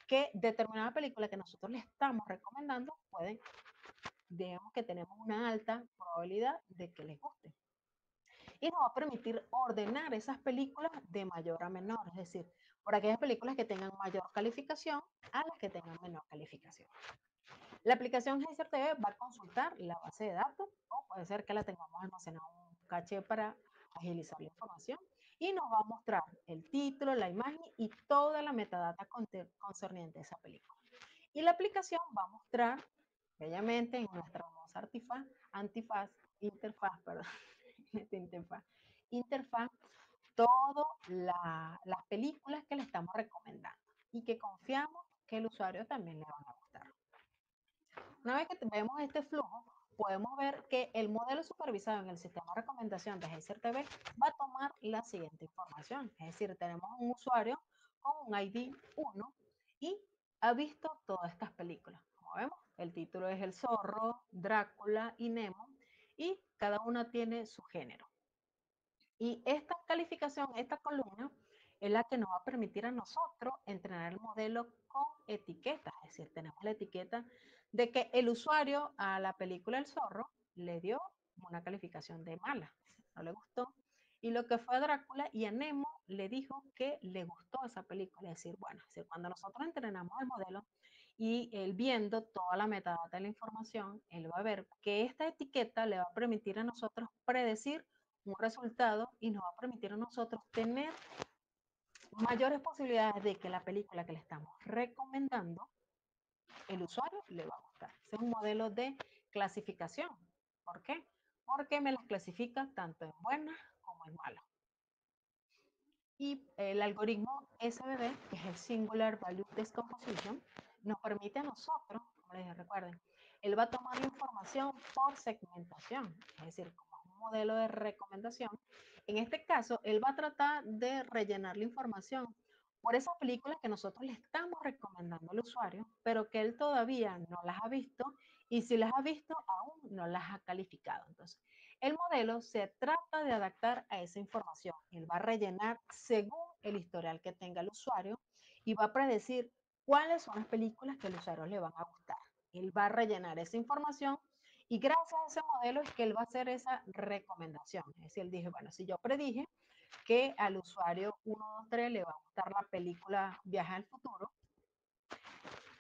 que determinada película que nosotros le estamos recomendando puede, digamos que tenemos una alta probabilidad de que les guste. Y nos va a permitir ordenar esas películas de mayor a menor, es decir, por aquellas películas que tengan mayor calificación a las que tengan menor calificación. La aplicación Geyser TV va a consultar la base de datos o puede ser que la tengamos almacenada en un caché para agilizar la información y nos va a mostrar el título, la imagen y toda la metadata concerniente a esa película. Y la aplicación va a mostrar bellamente en nuestra hermosa interfaz, perdón, interfaz todas las películas que le estamos recomendando y que confiamos que el usuario también le van a gustar. Una vez que vemos este flujo, podemos ver que el modelo supervisado en el sistema de recomendación de Geyser TV va a tomar la siguiente información. Es decir, tenemos un usuario con un ID 1 y ha visto todas estas películas. Como vemos, el título es El Zorro, Drácula y Nemo y cada una tiene su género. Y esta calificación, esta columna, es la que nos va a permitir a nosotros entrenar el modelo con etiquetas. Es decir, tenemos la etiqueta de que el usuario a la película El Zorro le dio una calificación de mala, no le gustó. Y lo que fue a Drácula y a Nemo le dijo que le gustó esa película. Es decir, bueno, es decir, cuando nosotros entrenamos el modelo y él viendo toda la metadata de la información, él va a ver que esta etiqueta le va a permitir a nosotros predecir un resultado y nos va a permitir a nosotros tener mayores posibilidades de que la película que le estamos recomendando, el usuario le va a gustar. Ese es un modelo de clasificación. ¿Por qué? Porque me las clasifica tanto en buenas como en malas. Y el algoritmo SVD, que es el Singular Value Decomposition, nos permite a nosotros, como les recuerden, él va a tomar la información por segmentación, es decir, como es un modelo de recomendación. En este caso, él va a tratar de rellenar la información por esas películas que nosotros le estamos recomendando al usuario, pero que él todavía no las ha visto y si las ha visto, aún no las ha calificado. Entonces, el modelo se trata de adaptar a esa información. Él va a rellenar según el historial que tenga el usuario y va a predecir cuáles son las películas que al usuario le van a gustar. Él va a rellenar esa información y gracias a ese modelo es que él va a hacer esa recomendación. Es decir, él dice, bueno, si yo predije que al usuario 123 le va a gustar la película Viaje al Futuro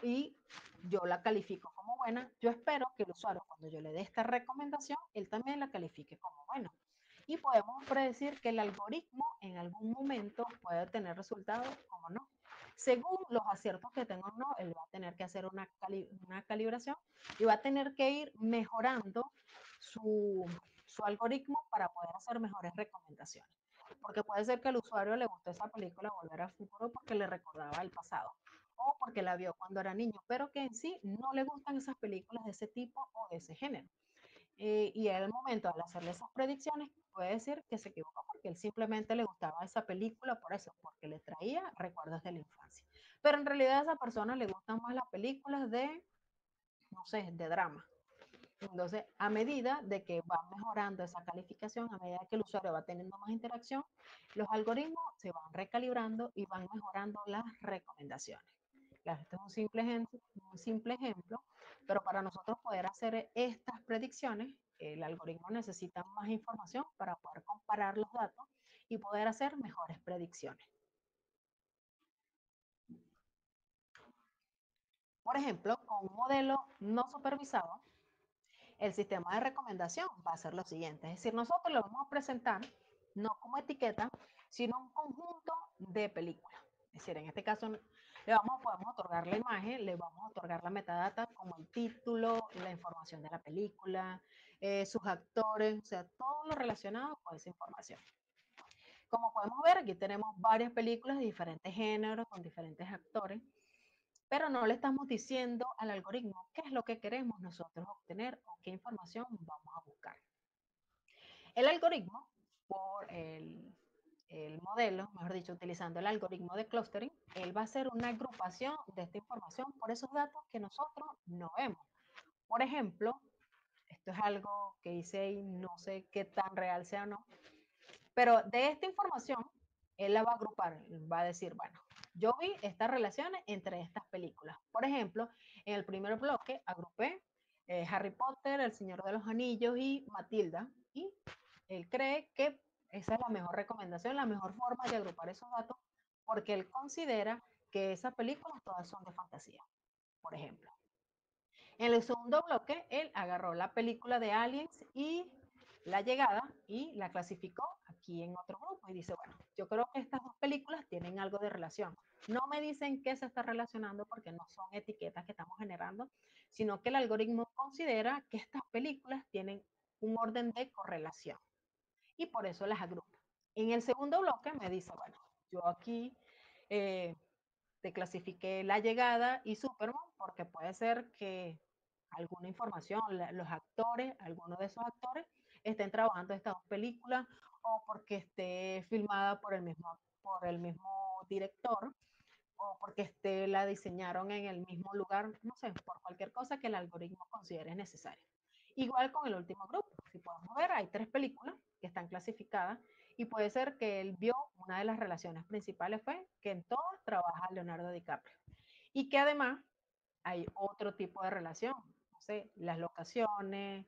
y yo la califico como buena, yo espero que el usuario, cuando yo le dé esta recomendación, él también la califique como buena. Y podemos predecir que el algoritmo en algún momento puede tener resultados como no. Según los aciertos que tenga o no, él va a tener que hacer una calibración y va a tener que ir mejorando su algoritmo para poder hacer mejores recomendaciones. Porque puede ser que al usuario le guste esa película Volver al Futuro porque le recordaba el pasado o porque la vio cuando era niño, pero que en sí no le gustan esas películas de ese tipo o de ese género. Y en el momento de hacerle esas predicciones, puede decir que se equivocó porque él simplemente le gustaba esa película por eso, porque le traía recuerdos de la infancia. Pero en realidad a esa persona le gustan más las películas de, no sé, de drama. Entonces, a medida de que va mejorando esa calificación, a medida que el usuario va teniendo más interacción, los algoritmos se van recalibrando y van mejorando las recomendaciones. Claro, este es un simple ejemplo, pero para nosotros poder hacer estas predicciones, el algoritmo necesita más información para poder comparar los datos y poder hacer mejores predicciones. Por ejemplo, con un modelo no supervisado, el sistema de recomendación va a ser lo siguiente. Es decir, nosotros lo vamos a presentar no como etiqueta, sino un conjunto de películas. Es decir, en este caso podemos otorgar la imagen, le vamos a otorgar la metadata como el título, la información de la película, sus actores, o sea, todo lo relacionado con esa información. Como podemos ver, aquí tenemos varias películas de diferentes géneros, con diferentes actores, pero no le estamos diciendo al algoritmo qué es lo que queremos nosotros obtener o qué información vamos a buscar. El algoritmo, por el modelo, mejor dicho, utilizando el algoritmo de clustering, él va a hacer una agrupación de esta información por esos datos que nosotros no vemos. Por ejemplo, esto es algo que hice y no sé qué tan real sea o no, pero de esta información, él la va a agrupar, va a decir, bueno, yo vi estas relaciones entre estas películas. Por ejemplo, en el primer bloque agrupé Harry Potter, El Señor de los Anillos y Matilda, y él cree que esa es la mejor recomendación, la mejor forma de agrupar esos datos, porque él considera que esas películas todas son de fantasía, por ejemplo. En el segundo bloque, él agarró la película de Aliens y La Llegada y la clasificó aquí en otro grupo y dice, bueno, yo creo que estas dos películas tienen algo de relación. No me dicen qué se está relacionando porque no son etiquetas que estamos generando, sino que el algoritmo considera que estas películas tienen un orden de correlación y por eso las agrupa. En el segundo bloque me dice, bueno, yo aquí eh, te clasifiqué La Llegada y Superman porque puede ser que alguna información, los actores, algunos de esos actores estén trabajando estas dos películas o porque esté filmada por el mismo director o porque la diseñaron en el mismo lugar, no sé, por cualquier cosa que el algoritmo considere necesaria. Igual con el último grupo, si podemos ver, hay tres películas que están clasificadas y puede ser que él vio una de las relaciones principales fue que en todas trabaja Leonardo DiCaprio y que además hay otro tipo de relación, no sé, las locaciones,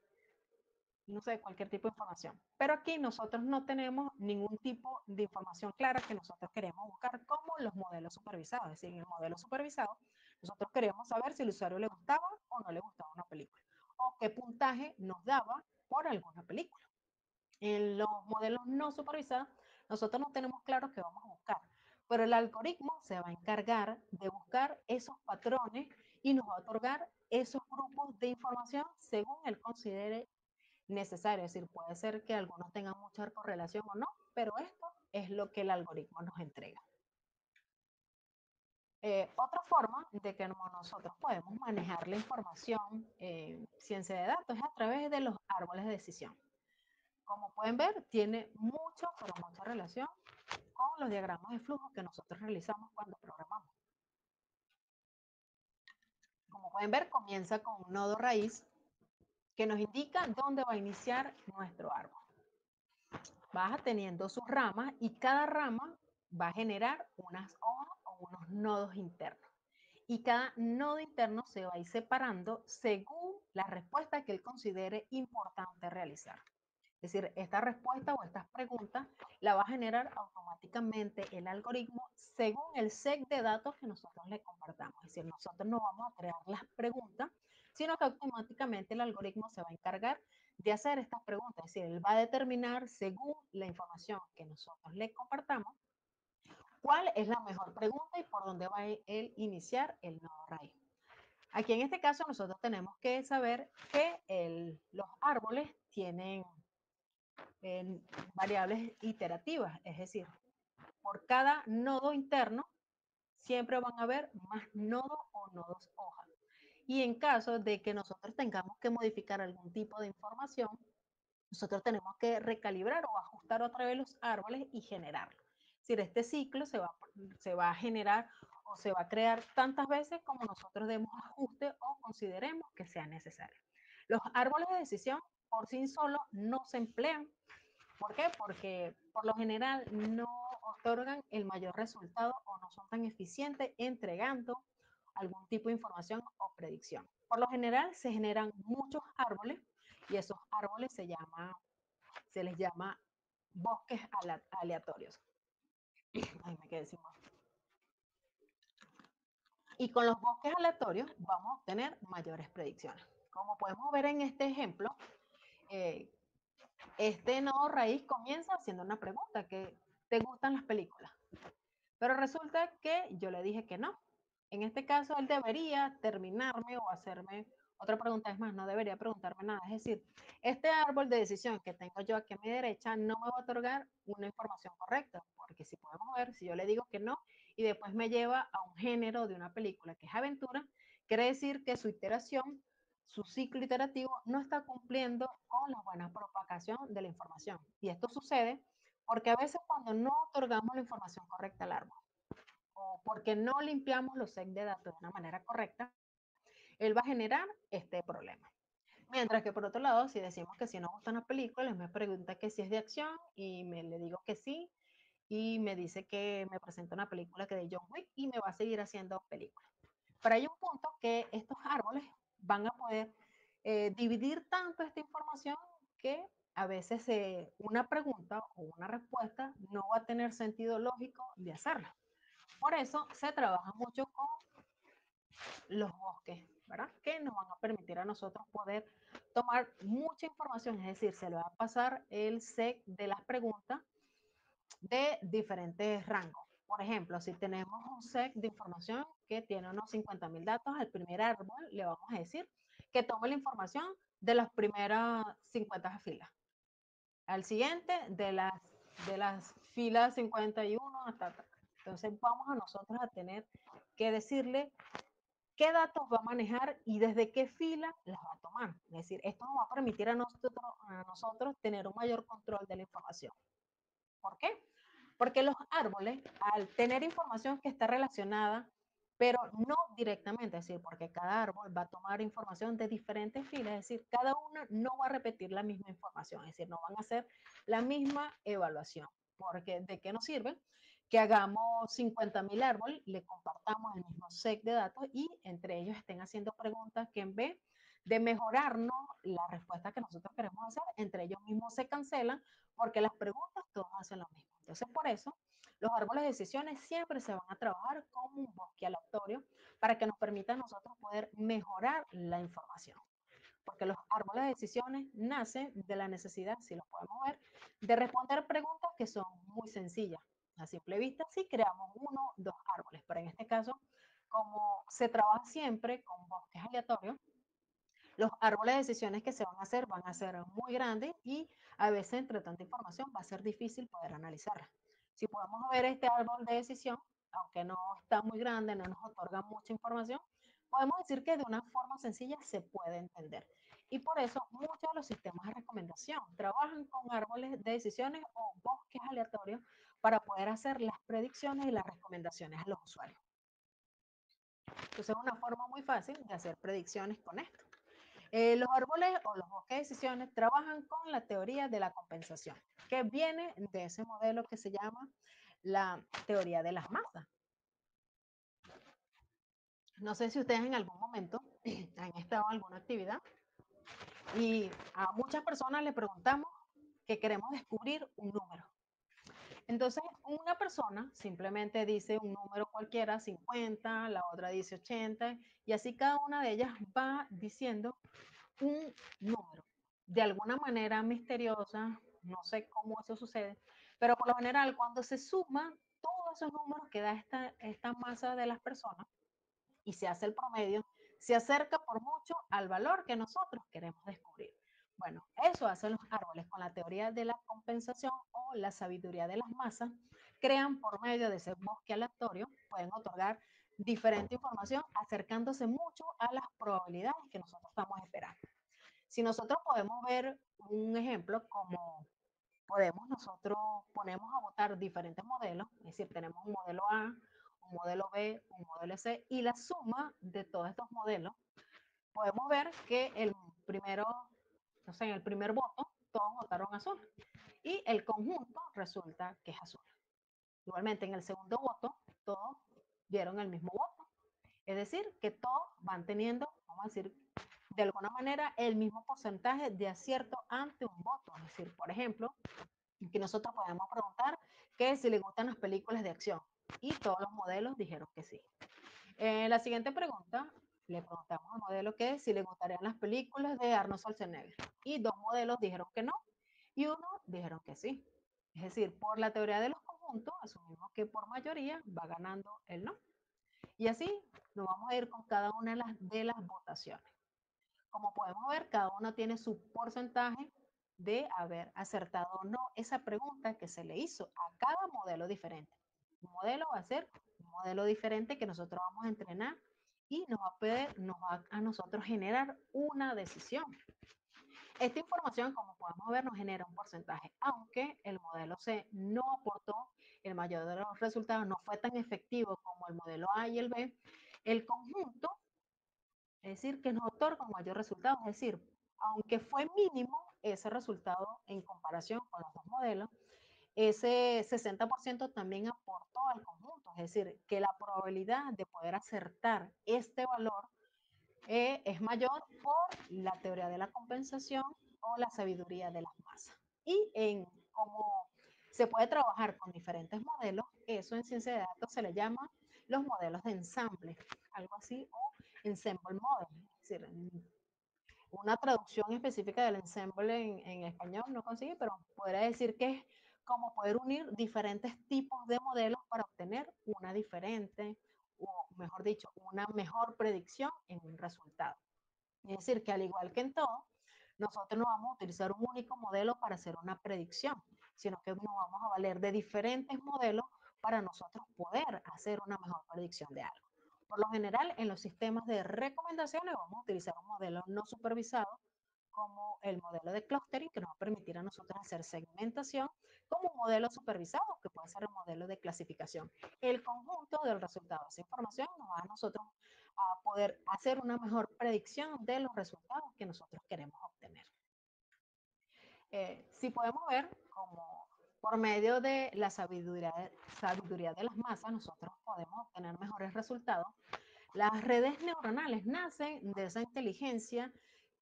no sé, cualquier tipo de información. Pero aquí nosotros no tenemos ningún tipo de información clara que nosotros queremos buscar como los modelos supervisados. Es decir, en el modelo supervisado, nosotros queremos saber si al usuario le gustaba o no le gustaba una película, o qué puntaje nos daba por alguna película. En los modelos no supervisados, nosotros no tenemos claro qué vamos a buscar, pero el algoritmo se va a encargar de buscar esos patrones y nos va a otorgar esos grupos de información según él considere necesario. Es decir, puede ser que algunos tengan mucha correlación o no, pero esto es lo que el algoritmo nos entrega. Otra forma de que nosotros podemos manejar la información en ciencia de datos es a través de los árboles de decisión. Como pueden ver, tiene mucho, pero mucha relación con los diagramas de flujo que nosotros realizamos cuando programamos. Como pueden ver, comienza con un nodo raíz que nos indica dónde va a iniciar nuestro árbol. Vas teniendo sus ramas y cada rama va a generar unas hojas o unos nodos internos. Y cada nodo interno se va a ir separando según la respuesta que él considere importante realizar. Es decir, esta respuesta o estas preguntas la va a generar automáticamente el algoritmo según el set de datos que nosotros le compartamos. Es decir, nosotros no vamos a crear las preguntas, sino que automáticamente el algoritmo se va a encargar de hacer estas preguntas. Es decir, él va a determinar según la información que nosotros le compartamos cuál es la mejor pregunta y por dónde va a él iniciar el nodo raíz. Aquí en este caso nosotros tenemos que saber que los árboles tienen variables iterativas, es decir, por cada nodo interno siempre van a haber más nodos o nodos hojas. Y en caso de que nosotros tengamos que modificar algún tipo de información, nosotros tenemos que recalibrar o ajustar otra vez los árboles y generarlo. Es decir, este ciclo se va a generar o se va a crear tantas veces como nosotros demos ajuste o consideremos que sea necesario. Los árboles de decisión por sí solos no se emplean. ¿Por qué? Porque por lo general no otorgan el mayor resultado o no son tan eficientes entregando algún tipo de información o predicción. Por lo general se generan muchos árboles y esos árboles se les llama bosques aleatorios. Ay, me quedé sin voz. Y con los bosques aleatorios vamos a obtener mayores predicciones. Como podemos ver en este ejemplo, eh, este nodo raíz comienza haciendo una pregunta, que ¿te gustan las películas? Pero resulta que yo le dije que no. En este caso, él debería terminarme o hacerme otra pregunta. Es más, no debería preguntarme nada. Es decir, este árbol de decisión que tengo yo aquí a mi derecha no me va a otorgar una información correcta. Porque si podemos ver, si yo le digo que no y después me lleva a un género de una película que es aventura, quiere decir que su iteración, su ciclo iterativo no está cumpliendo con la buena propagación de la información. Y esto sucede porque a veces cuando no otorgamos la información correcta al árbol, o porque no limpiamos los sets de datos de una manera correcta, él va a generar este problema. Mientras que por otro lado, si decimos que si nos gustan las películas, me pregunta que si es de acción y le digo que sí, y me dice que me presenta una película que de John Wick y me va a seguir haciendo películas. Pero hay un punto que estos árboles van a poder dividir tanto esta información que a veces una pregunta o una respuesta no va a tener sentido lógico de hacerla. Por eso se trabaja mucho con los bosques, ¿verdad? Que nos van a permitir a nosotros poder tomar mucha información, es decir, se le va a pasar el set de las preguntas de diferentes rangos. Por ejemplo, si tenemos un set de información que tiene unos 50.000 datos, al primer árbol le vamos a decir que tome la información de las primeras 50 filas. Al siguiente, de las filas 51 hasta. Entonces vamos a nosotros a tener que decirle qué datos va a manejar y desde qué fila las va a tomar. Es decir, esto nos va a permitir a nosotros tener un mayor control de la información. ¿Por qué? Porque los árboles, al tener información que está relacionada, pero no directamente, es decir, porque cada árbol va a tomar información de diferentes filas, es decir, cada uno no va a repetir la misma información, es decir, no van a hacer la misma evaluación. Porque ¿de qué nos sirve? Que hagamos 50.000 árboles, le compartamos el mismo set de datos y entre ellos estén haciendo preguntas que en vez de mejorarnos la respuesta que nosotros queremos hacer, entre ellos mismos se cancelan porque las preguntas todos hacen lo mismo. Entonces, por eso, los árboles de decisiones siempre se van a trabajar como un bosque aleatorio para que nos permita a nosotros poder mejorar la información. Porque los árboles de decisiones nacen de la necesidad, si lo podemos ver, de responder preguntas que son muy sencillas. A simple vista, si creamos uno, dos árboles, pero en este caso, como se trabaja siempre con bosques aleatorios, los árboles de decisiones que se van a ser muy grandes y a veces entre tanta información va a ser difícil poder analizarla. Si podemos ver este árbol de decisión, aunque no está muy grande, no nos otorga mucha información, podemos decir que de una forma sencilla se puede entender. Y por eso muchos de los sistemas de recomendación trabajan con árboles de decisiones o bosques aleatorios para poder hacer las predicciones y las recomendaciones a los usuarios. Entonces es una forma muy fácil de hacer predicciones con esto. Los árboles o los bosques de decisiones trabajan con la teoría de la compensación, que viene de ese modelo que se llama la teoría de las masas. No sé si ustedes en algún momento han estado en alguna actividad y a muchas personas le preguntamos que queremos descubrir un número. Entonces, una persona simplemente dice un número cualquiera, 50, la otra dice 80, y así cada una de ellas va diciendo un número. De alguna manera misteriosa, no sé cómo eso sucede, pero por lo general cuando se suman todos esos números que da esta masa de las personas y se hace el promedio, se acerca por mucho al valor que nosotros queremos descubrir. Bueno, eso hacen los árboles con la teoría de la compensación o la sabiduría de las masas. Crean por medio de ese bosque aleatorio, pueden otorgar diferente información acercándose mucho a las probabilidades que nosotros estamos esperando. Si nosotros podemos ver un ejemplo como podemos nosotros ponemos a votar diferentes modelos, es decir, tenemos un modelo A, un modelo B, un modelo C, y la suma de todos estos modelos, podemos ver que el primero, no sé, en el primer voto, todos votaron azul, y el conjunto resulta que es azul. Igualmente, en el segundo voto, todos dieron el mismo voto, es decir, que todos van teniendo, vamos a decir, de alguna manera, el mismo porcentaje de acierto ante un voto. Es decir, por ejemplo, que nosotros podemos preguntar que si le gustan las películas de acción. Y todos los modelos dijeron que sí. La siguiente pregunta, le preguntamos al modelo que si le gustarían las películas de Arnold Schwarzenegger. Y dos modelos dijeron que no y uno dijeron que sí. Es decir, por la teoría de los conjuntos, asumimos que por mayoría va ganando el no. Y así nos vamos a ir con cada una de las votaciones. Como podemos ver, cada uno tiene su porcentaje de haber acertado o no esa pregunta que se le hizo a cada modelo diferente. Un modelo va a ser un modelo diferente que nosotros vamos a entrenar y nos va a nosotros generar una decisión. Esta información, como podemos ver, nos genera un porcentaje, aunque el modelo C no aportó el mayor de los resultados, no fue tan efectivo como el modelo A y el B, el conjunto, es decir, que nos otorga un mayor resultado, es decir, aunque fue mínimo ese resultado en comparación con los dos modelos, ese 60% también aportó al conjunto, es decir, que la probabilidad de poder acertar este valor es mayor por la teoría de la compensación o la sabiduría de las masas. Y en cómo se puede trabajar con diferentes modelos, eso en ciencia de datos se le llama los modelos de ensamble, algo así, o ensemble model, es decir, una traducción específica del ensemble en español no consigue, pero podría decir que es como poder unir diferentes tipos de modelos para obtener una diferente, o mejor dicho, una mejor predicción en un resultado. Es decir, que al igual que en todo, nosotros no vamos a utilizar un único modelo para hacer una predicción, sino que nos vamos a valer de diferentes modelos para nosotros poder hacer una mejor predicción de algo. Por lo general, en los sistemas de recomendaciones vamos a utilizar un modelo no supervisado como el modelo de clustering, que nos va a permitir a nosotros hacer segmentación, como un modelo supervisado, que puede ser el modelo de clasificación. El conjunto del resultado de esa información nos va a nosotros a poder hacer una mejor predicción de los resultados que nosotros queremos obtener. Si podemos ver como por medio de la sabiduría de las masas, nosotros podemos obtener mejores resultados. Las redes neuronales nacen de esa inteligencia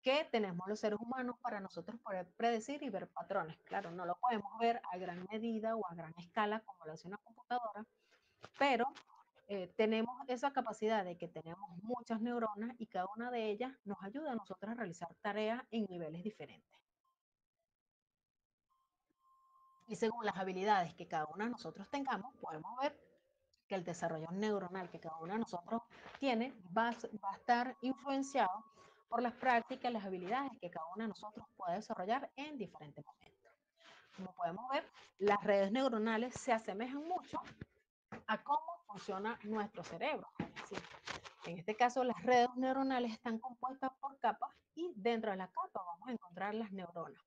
que tenemos los seres humanos para nosotros poder predecir y ver patrones. Claro, no lo podemos ver a gran medida o a gran escala como lo hace una computadora, pero tenemos esa capacidad de que tenemos muchas neuronas y cada una de ellas nos ayuda a nosotros a realizar tareas en niveles diferentes. Y según las habilidades que cada uno de nosotros tengamos, podemos ver que el desarrollo neuronal que cada uno de nosotros tiene va a estar influenciado por las prácticas, las habilidades que cada uno de nosotros puede desarrollar en diferentes momentos. Como podemos ver, las redes neuronales se asemejan mucho a cómo funciona nuestro cerebro. Es decir, en este caso, las redes neuronales están compuestas por capas y dentro de la capa vamos a encontrar las neuronas.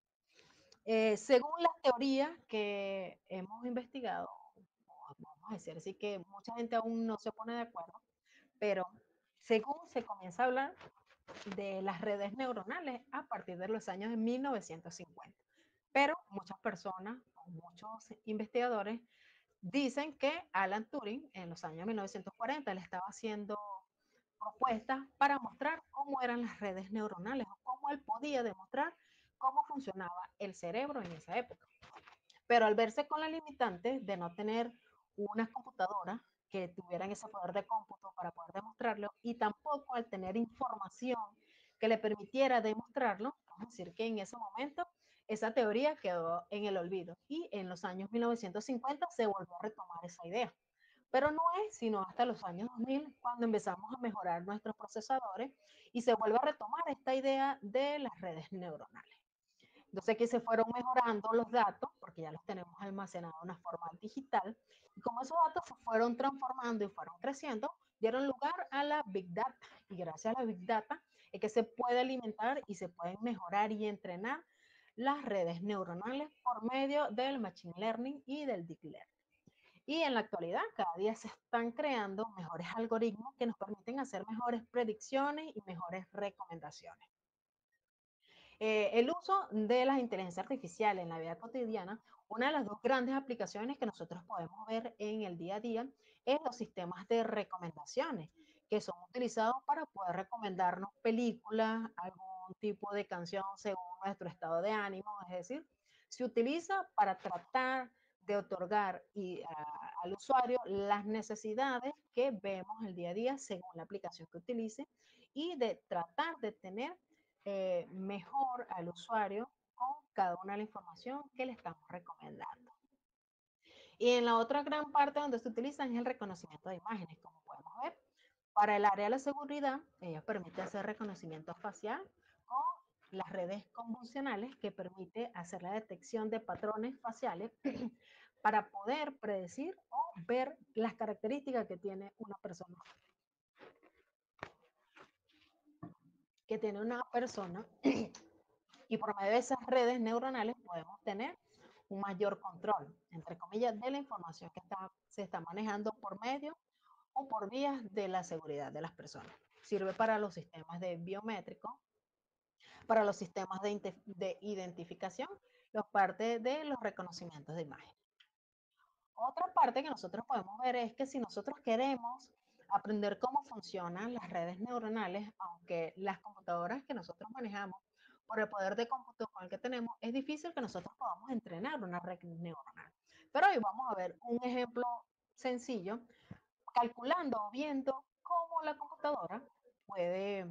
Según las teorías que hemos investigado, vamos a decir así que mucha gente aún no se pone de acuerdo, pero según se comienza a hablar de las redes neuronales a partir de los años de 1950. Pero muchas personas, muchos investigadores, dicen que Alan Turing en los años 1940 le estaba haciendo propuestas para mostrar cómo eran las redes neuronales o cómo él podía demostrar cómo funcionaba el cerebro en esa época. Pero al verse con la limitante de no tener unas computadoras que tuvieran ese poder de cómputo para poder demostrarlo y tampoco al tener información que le permitiera demostrarlo, vamos a decir que en ese momento esa teoría quedó en el olvido y en los años 1950 se volvió a retomar esa idea. Pero no es sino hasta los años 2000 cuando empezamos a mejorar nuestros procesadores y se vuelve a retomar esta idea de las redes neuronales. Entonces aquí se fueron mejorando los datos, porque ya los tenemos almacenados de una forma digital, y como esos datos se fueron transformando y fueron creciendo, dieron lugar a la Big Data. Y gracias a la Big Data es que se puede alimentar y se pueden mejorar y entrenar las redes neuronales por medio del Machine Learning y del Deep Learning. Y en la actualidad, cada día se están creando mejores algoritmos que nos permiten hacer mejores predicciones y mejores recomendaciones. El uso de las inteligencias artificiales en la vida cotidiana, una de las dos grandes aplicaciones que nosotros podemos ver en el día a día es los sistemas de recomendaciones, que son utilizados para poder recomendarnos películas, algún tipo de canción según nuestro estado de ánimo, es decir, se utiliza para tratar de otorgar al usuario las necesidades que vemos el día a día según la aplicación que utilice y de tratar de tener mejor al usuario con cada una de la información que le estamos recomendando. Y en la otra gran parte donde se utiliza es el reconocimiento de imágenes, como podemos ver. Para el área de la seguridad, ella permite hacer reconocimiento facial con las redes convolucionales que permite hacer la detección de patrones faciales para poder predecir o ver las características que tiene una persona. Y por medio de esas redes neuronales podemos tener un mayor control, entre comillas, de la información que se está manejando por medio o por vías de la seguridad de las personas. Sirve para los sistemas de biométricos, para los sistemas de identificación, los partes de los reconocimientos de imagen. Otra parte que nosotros podemos ver es que si nosotros queremos aprender cómo funcionan las redes neuronales, aunque las computadoras que nosotros manejamos, por el poder de cómputo con el que tenemos, es difícil que nosotros podamos entrenar una red neuronal. Pero hoy vamos a ver un ejemplo sencillo, calculando o viendo cómo la computadora puede,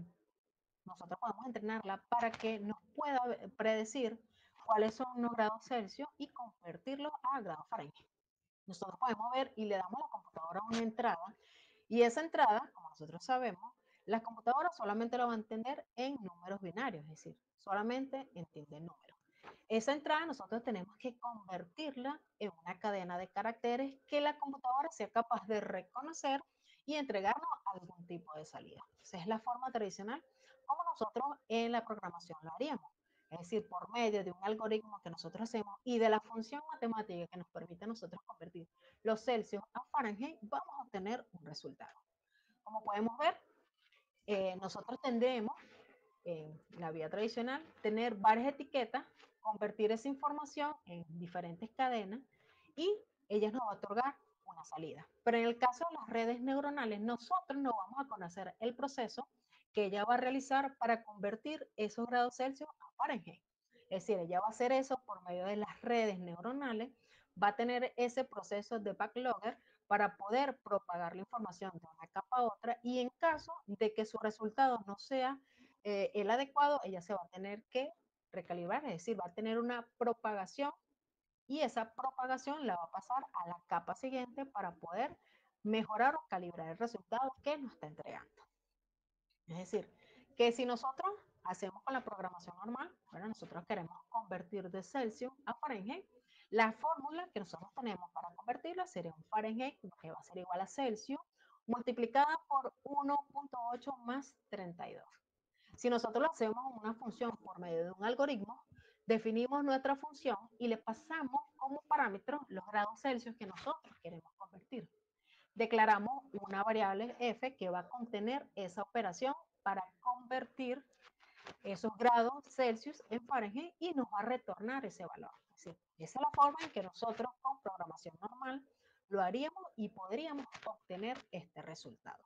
nosotros podemos entrenarla para que nos pueda predecir cuáles son los grados Celsius y convertirlos a grados Fahrenheit. Nosotros podemos ver y le damos a la computadora una entrada y esa entrada, como nosotros sabemos, las computadoras solamente lo van a entender en números binarios, es decir, solamente entiende números. Esa entrada nosotros tenemos que convertirla en una cadena de caracteres que la computadora sea capaz de reconocer y entregarnos algún tipo de salida. Esa es la forma tradicional como nosotros en la programación lo haríamos. Es decir, por medio de un algoritmo que nosotros hacemos y de la función matemática que nos permite a nosotros convertir los Celsius a Fahrenheit, vamos a obtener un resultado. Como podemos ver, nosotros tendremos en la vía tradicional tener varias etiquetas, convertir esa información en diferentes cadenas y ellas nos va a otorgar una salida. Pero en el caso de las redes neuronales, nosotros no vamos a conocer el proceso que ella va a realizar para convertir esos grados Celsius a Fahrenheit. Es decir, ella va a hacer eso por medio de las redes neuronales, va a tener ese proceso de backlogger para poder propagar la información de una capa a otra y en caso de que su resultado no sea el adecuado, ella se va a tener que recalibrar, es decir, va a tener una propagación y esa propagación la va a pasar a la capa siguiente para poder mejorar o calibrar el resultado que nos está entregando. Es decir, que si nosotros hacemos con la programación normal, bueno, nosotros queremos convertir de Celsius a Fahrenheit, la fórmula que nosotros tenemos para convertirla sería un Fahrenheit, que va a ser igual a Celsius, multiplicada por 1.8 más 32. Si nosotros lo hacemos en una función por medio de un algoritmo, definimos nuestra función y le pasamos como parámetro los grados Celsius que nosotros queremos convertir. Declaramos una variable f que va a contener esa operación para convertir esos grados Celsius en Fahrenheit y nos va a retornar ese valor. Así, esa es la forma en que nosotros con programación normal lo haríamos y podríamos obtener este resultado.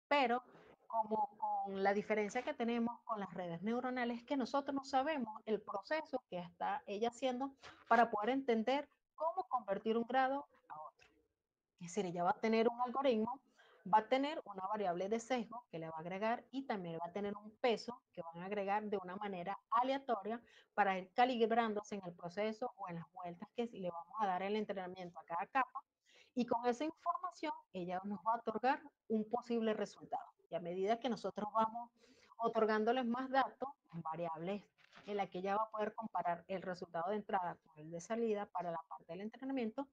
Pero como con la diferencia que tenemos con las redes neuronales, que nosotros no sabemos el proceso que está ella haciendo para poder entender cómo convertir un grado a otro. Es decir, ella va a tener un algoritmo, va a tener una variable de sesgo que le va a agregar y también va a tener un peso que van a agregar de una manera aleatoria para ir calibrándose en el proceso o en las vueltas que le vamos a dar el entrenamiento a cada capa. Y con esa información ella nos va a otorgar un posible resultado. Y a medida que nosotros vamos otorgándoles más datos, variables en la que ella va a poder comparar el resultado de entrada con el de salida para la parte del entrenamiento,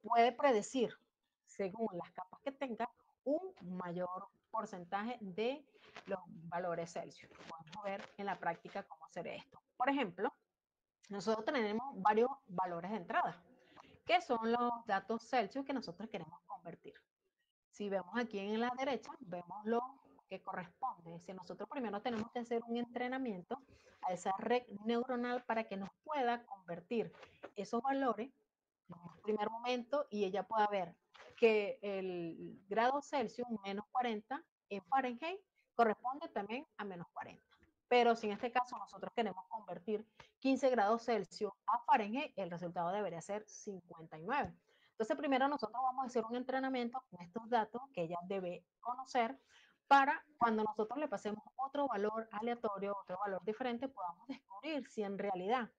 puede predecir, según las capas que tenga, un mayor porcentaje de los valores Celsius. Vamos a ver en la práctica cómo hacer esto. Por ejemplo, nosotros tenemos varios valores de entrada, que son los datos Celsius que nosotros queremos convertir. Si vemos aquí en la derecha, vemos lo que corresponde. Si nosotros primero tenemos que hacer un entrenamiento a esa red neuronal para que nos pueda convertir esos valores en un primer momento y ella pueda ver que el grado Celsius menos 40 en Fahrenheit corresponde también a menos 40. Pero si en este caso nosotros queremos convertir 15 grados Celsius a Fahrenheit, el resultado debería ser 59. Entonces, primero nosotros vamos a hacer un entrenamiento con estos datos que ella debe conocer para cuando nosotros le pasemos otro valor aleatorio, otro valor diferente, podamos descubrir si en realidad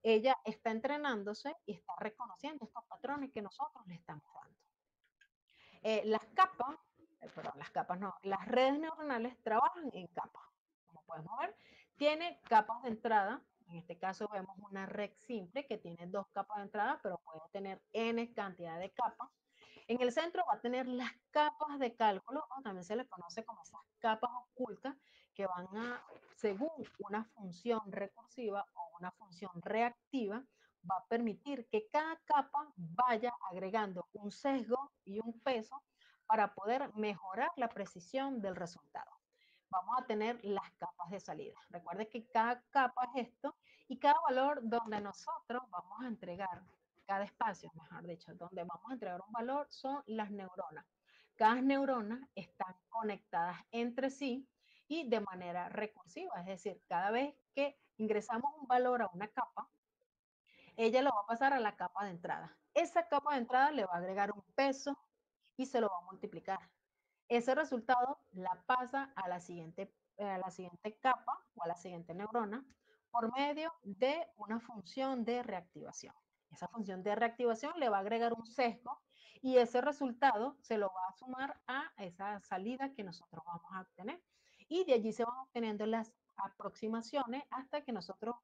ella está entrenándose y está reconociendo estos patrones que nosotros le estamos dando. Las capas no, las redes neuronales trabajan en capas. Como podemos ver, tiene capas de entrada. En este caso vemos una red simple que tiene dos capas de entrada, pero puede tener n cantidad de capas. En el centro va a tener las capas de cálculo, o también se le conoce como esas capas ocultas, que van a, según una función recursiva o una función reactiva, va a permitir que cada capa vaya agregando un sesgo y un peso para poder mejorar la precisión del resultado. Vamos a tener las capas de salida. Recuerde que cada capa es esto y cada valor donde nosotros vamos a entregar, cada espacio, mejor dicho, donde vamos a entregar un valor son las neuronas. Cada neuronas están conectadas entre sí y de manera recursiva, es decir, cada vez que ingresamos un valor a una capa, ella lo va a pasar a la capa de entrada. Esa capa de entrada le va a agregar un peso y se lo va a multiplicar. Ese resultado la pasa a la siguiente capa o a la siguiente neurona por medio de una función de reactivación. Esa función de reactivación le va a agregar un sesgo y ese resultado se lo va a sumar a esa salida que nosotros vamos a obtener. Y de allí se van obteniendo las aproximaciones hasta que nosotros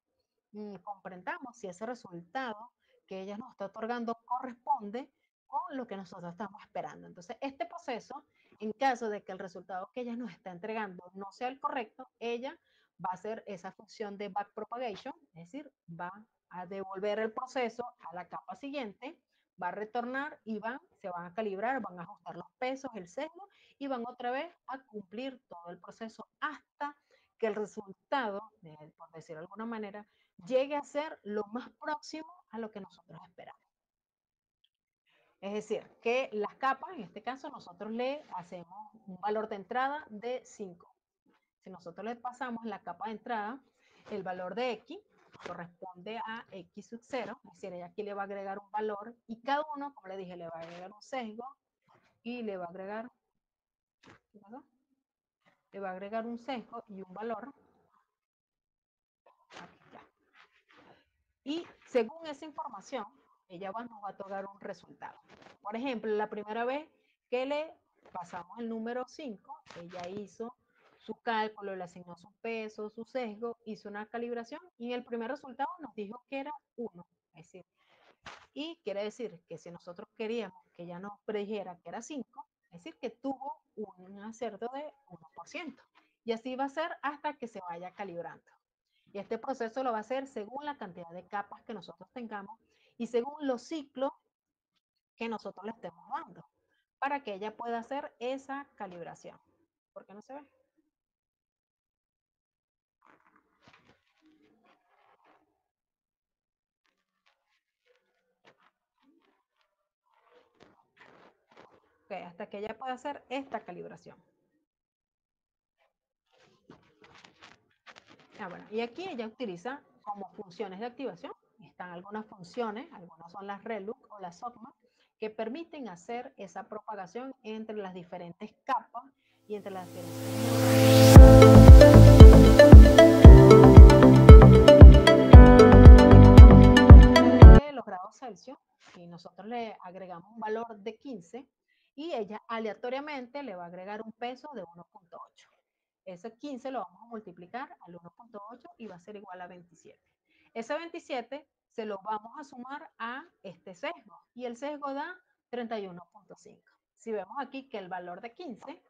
comprendamos si ese resultado que ella nos está otorgando corresponde con lo que nosotros estamos esperando. Entonces, este proceso, en caso de que el resultado que ella nos está entregando no sea el correcto, ella va a hacer esa función de backpropagation, es decir, va a devolver el proceso a la capa siguiente, va a retornar y se van a calibrar, van a ajustar los pesos, el sesgo y van otra vez a cumplir todo el proceso hasta que el resultado, por decir de alguna manera, llegue a ser lo más próximo a lo que nosotros esperamos. Es decir, que las capas, en este caso, nosotros le hacemos un valor de entrada de 5. Si nosotros le pasamos la capa de entrada, el valor de x corresponde a x sub 0, es decir, ella aquí le va a agregar un valor y cada uno, como le dije, le va a agregar un sesgo y le va a agregar, ¿qué pasó? Le va a agregar un sesgo y un valor. Aquí ya. Y según esa información, ella nos va a otorgar un resultado. Por ejemplo, la primera vez que le pasamos el número 5, ella hizo su cálculo, le asignó su peso, su sesgo, hizo una calibración y el primer resultado nos dijo que era 1. Es decir, y quiere decir que si nosotros queríamos que ella nos predijera que era 5, es decir, que tuvo un acierto de 1%. Y así va a ser hasta que se vaya calibrando. Y este proceso lo va a hacer según la cantidad de capas que nosotros tengamos y según los ciclos que nosotros le estemos dando para que ella pueda hacer esa calibración. ¿Por qué no se ve? Okay, hasta que ella pueda hacer esta calibración. Bueno, y aquí ella utiliza como funciones de activación, están algunas funciones, algunas son las ReLOOK o las SOCMA, que permiten hacer esa propagación entre las diferentes capas y entre las diferentes los grados Celsius, y nosotros le agregamos un valor de 15 y ella aleatoriamente le va a agregar un peso de 1.8. Ese 15 lo vamos a multiplicar al 1.8 y va a ser igual a 27. Ese 27 se lo vamos a sumar a este sesgo y el sesgo da 31.5. Si vemos aquí que el valor de 15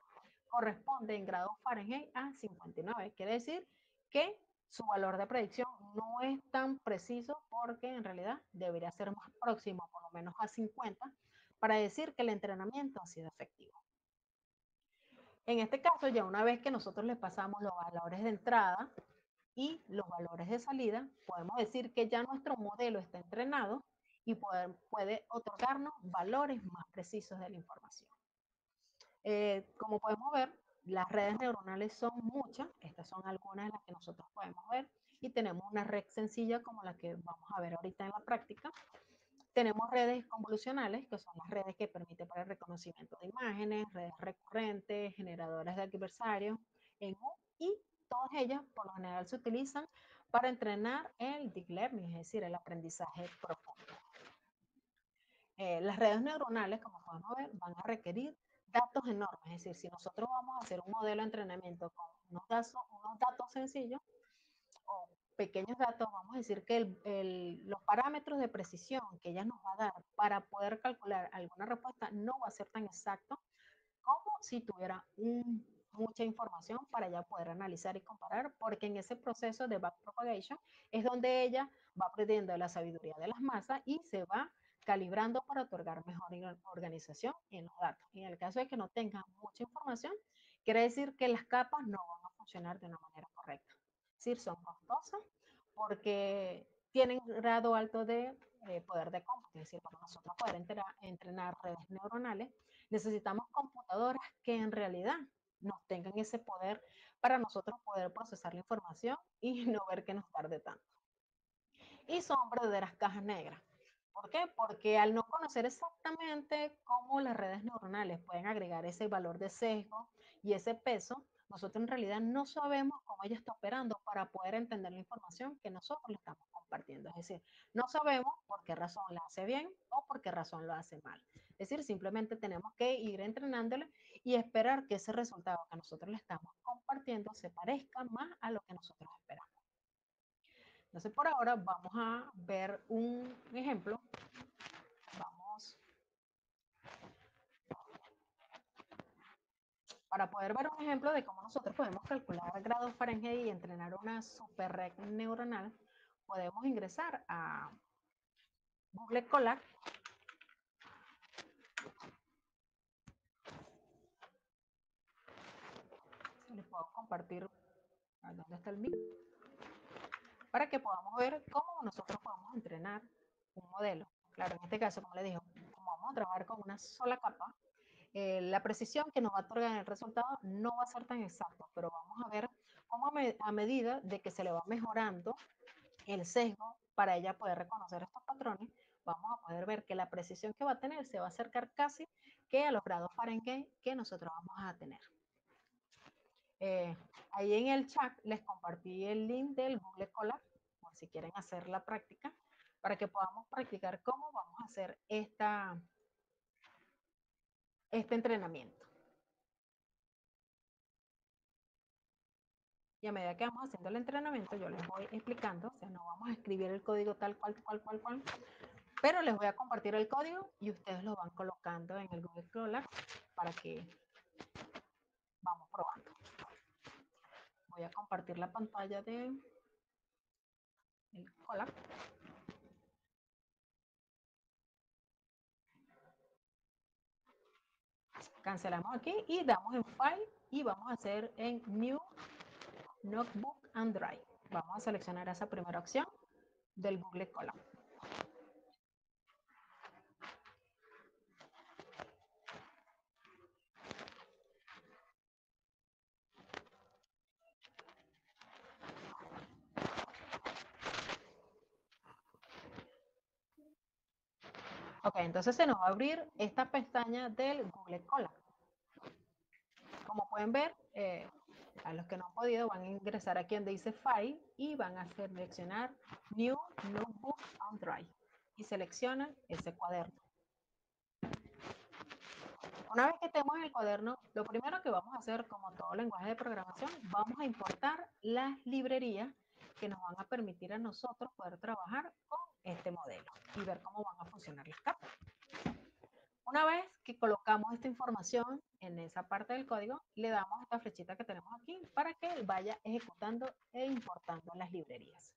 corresponde en grados Fahrenheit a 59, quiere decir que su valor de predicción no es tan preciso porque en realidad debería ser más próximo, por lo menos a 50, para decir que el entrenamiento ha sido efectivo. En este caso, ya una vez que nosotros le pasamos los valores de entrada y los valores de salida, podemos decir que ya nuestro modelo está entrenado y puede otorgarnos valores más precisos de la información. Como podemos ver, las redes neuronales son muchas, estas son algunas de las que nosotros podemos ver, y tenemos una red sencilla como la que vamos a ver ahorita en la práctica. Tenemos redes convolucionales, que son las redes que permiten para el reconocimiento de imágenes, redes recurrentes, generadores de adversarios, y todas ellas por lo general se utilizan para entrenar el deep learning, es decir, el aprendizaje profundo. Las redes neuronales, como podemos ver, van a requerir datos enormes, es decir, si nosotros vamos a hacer un modelo de entrenamiento con unos datos sencillos o pequeños datos, vamos a decir que los parámetros de precisión que ella nos va a dar para poder calcular alguna respuesta no va a ser tan exacto como si tuviera mucha información para ya poder analizar y comparar, porque en ese proceso de backpropagation es donde ella va aprendiendo la sabiduría de las masas y se va calibrando para otorgar mejor organización en los datos. En el caso de que no tenga mucha información, quiere decir que las capas no van a funcionar de una manera correcta. Es decir, son costosas porque tienen grado alto de poder de cómputo. Es decir, para nosotros poder entrenar redes neuronales, necesitamos computadoras que en realidad nos tengan ese poder para nosotros poder procesar la información y no ver que nos tarde tanto. Y son verdaderas cajas negras. ¿Por qué? Porque al no conocer exactamente cómo las redes neuronales pueden agregar ese valor de sesgo y ese peso, nosotros en realidad no sabemos cómo ella está operando para poder entender la información que nosotros le estamos compartiendo. Es decir, no sabemos por qué razón la hace bien o por qué razón lo hace mal. Es decir, simplemente tenemos que ir entrenándole y esperar que ese resultado que nosotros le estamos compartiendo se parezca más a lo que nosotros esperamos. Entonces, por ahora vamos a ver un ejemplo. Vamos, para poder ver un ejemplo de cómo nosotros podemos calcular grados Fahrenheit y entrenar una super red neuronal, podemos ingresar a Google Colab. Les puedo compartir dónde está el mío, para que podamos ver cómo nosotros podemos entrenar un modelo. Claro, en este caso, como les digo, como vamos a trabajar con una sola capa, la precisión que nos va a otorgar el resultado no va a ser tan exacta, pero vamos a ver cómo a medida de que se le va mejorando el sesgo para ella poder reconocer estos patrones, vamos a poder ver que la precisión que va a tener se va a acercar casi que a los grados Fahrenheit que nosotros vamos a tener. Ahí en el chat les compartí el link del Google Colab, por si quieren hacer la práctica, para que podamos practicar cómo vamos a hacer este entrenamiento. Y a medida que vamos haciendo el entrenamiento, yo les voy explicando, o sea, no vamos a escribir el código tal cual, pero les voy a compartir el código y ustedes lo van colocando en el Google Colab para que vamos probando. Voy a compartir la pantalla de el Colab. Cancelamos aquí y damos en File y vamos a hacer en New Notebook and Drive. Vamos a seleccionar esa primera opción del Google Colab. Ok, entonces se nos va a abrir esta pestaña del Google Colab. Como pueden ver, a los que no han podido van a ingresar aquí donde dice File y van a seleccionar New Notebook on Drive y seleccionan ese cuaderno. Una vez que estemos en el cuaderno, lo primero que vamos a hacer, como todo lenguaje de programación, vamos a importar las librerías que nos van a permitir a nosotros poder trabajar con este modelo y ver cómo van a funcionar las capas. Una vez que colocamos esta información en esa parte del código, le damos esta flechita que tenemos aquí para que él vaya ejecutando e importando las librerías.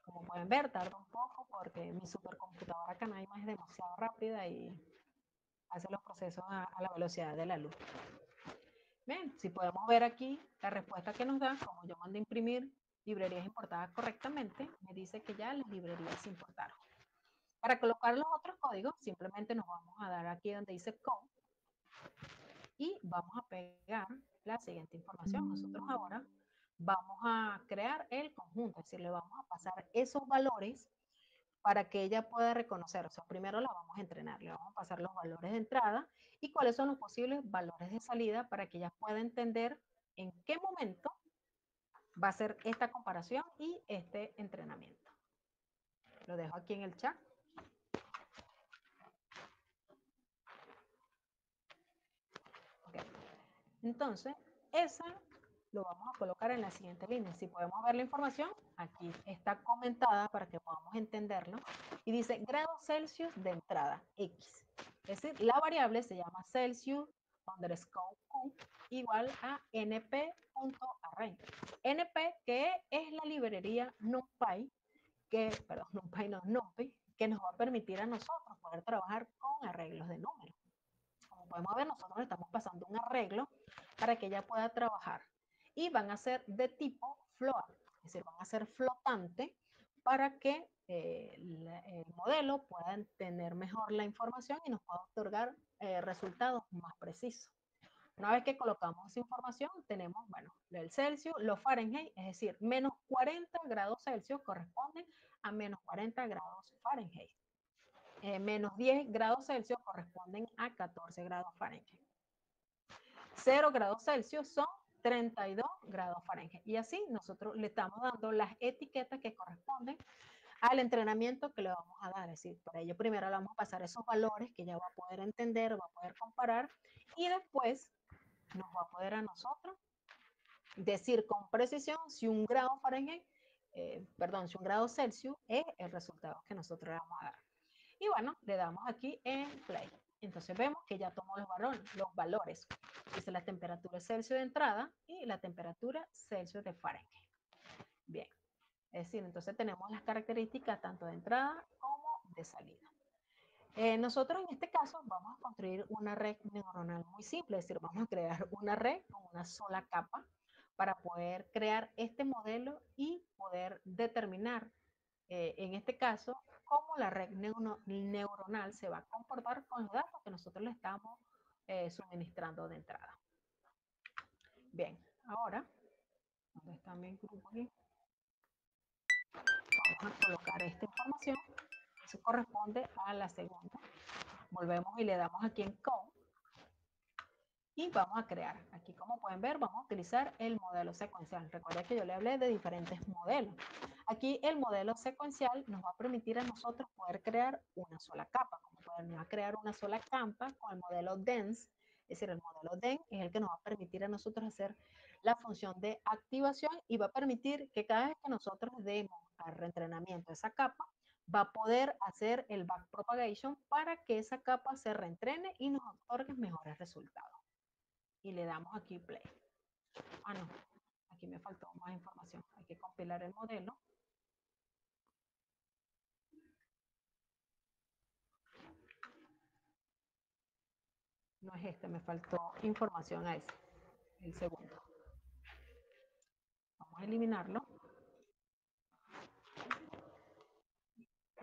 Como pueden ver, tarda un poco porque mi supercomputadora Canaima es demasiado rápida y hace los procesos a la velocidad de la luz. Bien, si podemos ver aquí la respuesta que nos da, como yo mandé imprimir librerías importadas correctamente, me dice que ya las librerías se importaron. Para colocar los otros códigos, simplemente nos vamos a dar aquí donde dice Code y vamos a pegar la siguiente información. Nosotros ahora vamos a crear el conjunto, es decir, le vamos a pasar esos valores para que ella pueda reconocer. O sea, primero la vamos a entrenar, le vamos a pasar los valores de entrada y cuáles son los posibles valores de salida para que ella pueda entender en qué momento va a ser esta comparación y este entrenamiento. Lo dejo aquí en el chat. Okay. Entonces, esa lo vamos a colocar en la siguiente línea. Si podemos ver la información, aquí está comentada para que podamos entenderlo. Y dice grados Celsius de entrada, X. Es decir, la variable se llama Celsius underscore Q igual a np.array. np, que es la librería NumPy, NumPy, que nos va a permitir a nosotros poder trabajar con arreglos de números. Como podemos ver, nosotros le estamos pasando un arreglo para que ella pueda trabajar. Y van a ser de tipo float, es decir, van a ser flotante para que el modelo pueda tener mejor la información y nos pueda otorgar resultados más precisos. Una vez que colocamos esa información, tenemos, bueno, el Celsius, los Fahrenheit, es decir, menos 40 grados Celsius corresponden a menos 40 grados Fahrenheit. Menos 10 grados Celsius corresponden a 14 grados Fahrenheit. 0 grados Celsius son 32 grados Fahrenheit. Y así nosotros le estamos dando las etiquetas que corresponden al entrenamiento que le vamos a dar. Es decir, para ello primero le vamos a pasar esos valores que ella va a poder entender, va a poder comparar y después nos va a poder a nosotros decir con precisión si un grado Fahrenheit, si un grado Celsius es el resultado que nosotros le vamos a dar. Y bueno, le damos aquí en play. Entonces vemos que ya tomó los valores. Dice la temperatura Celsius de entrada y la temperatura Celsius de Fahrenheit. Bien. Es decir, entonces tenemos las características tanto de entrada como de salida. Nosotros en este caso vamos a construir una red neuronal muy simple, es decir, vamos a crear una red con una sola capa para poder crear este modelo y poder determinar, en este caso, cómo la red neuronal se va a comportar con los datos que nosotros le estamos suministrando de entrada. Bien, ahora, ¿dónde está mi grupo aquí? Vamos a colocar esta información. Eso corresponde a la segunda. Volvemos y le damos aquí en Code. Y vamos a crear. Aquí, como pueden ver, vamos a utilizar el modelo secuencial. Recuerden que yo le hablé de diferentes modelos. Aquí el modelo secuencial nos va a permitir a nosotros poder crear una sola capa. Como poder crear una sola capa con el modelo dense. Es decir, el modelo dense es el que nos va a permitir a nosotros hacer la función de activación y va a permitir que cada vez que nosotros demos al reentrenamiento de esa capa, va a poder hacer el backpropagation para que esa capa se reentrene y nos otorgue mejores resultados. Y le damos aquí play. Ah, no, aquí me faltó más información. Hay que compilar el modelo. No es este, me faltó información a ese, el segundo. Vamos a eliminarlo.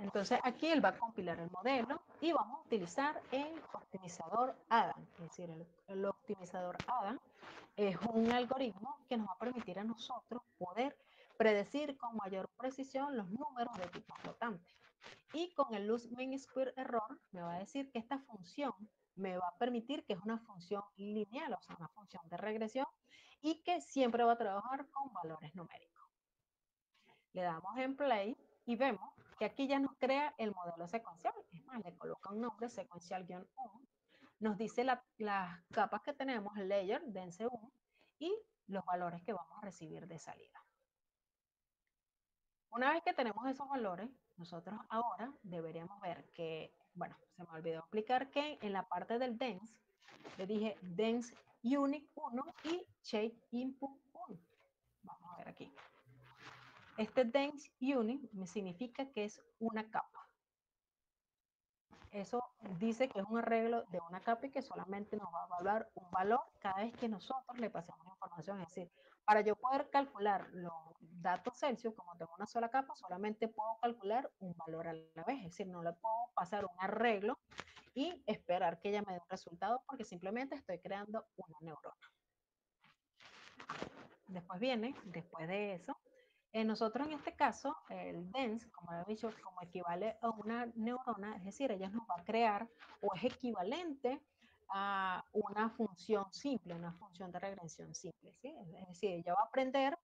Entonces aquí él va a compilar el modelo y vamos a utilizar el optimizador Adam. Es decir, el optimizador Adam es un algoritmo que nos va a permitir a nosotros poder predecir con mayor precisión los números de tipo flotante. Y con el loose mean square error me va a decir que esta función me va a permitir que es una función lineal, o sea, una función de regresión, y que siempre va a trabajar con valores numéricos. Le damos en play y vemos que aquí ya nos crea el modelo secuencial. Es más, le coloca un nombre secuencial-1. Nos dice las capas que tenemos, el layer, dense 1, y los valores que vamos a recibir de salida. Una vez que tenemos esos valores, nosotros ahora deberíamos ver que, bueno, se me olvidó explicar que en la parte del dense, le dije dense unique 1 y shape input 1. Vamos a ver aquí. Este dense unique me significa que es una capa. Eso dice que es un arreglo de una capa y que solamente nos va a evaluar un valor cada vez que nosotros le pasemos la información. Es decir, para yo poder calcular los datos Celsius, como tengo una sola capa, solamente puedo calcular un valor a la vez. Es decir, no le puedo pasar un arreglo y esperar que ella me dé un resultado porque simplemente estoy creando una neurona. Después viene, después de eso, nosotros en este caso, el DENS, como he dicho, como equivale a una neurona, es decir, ella nos va a crear o es equivalente a una función simple, una función de regresión simple, ¿sí? Es decir, ella va a aprender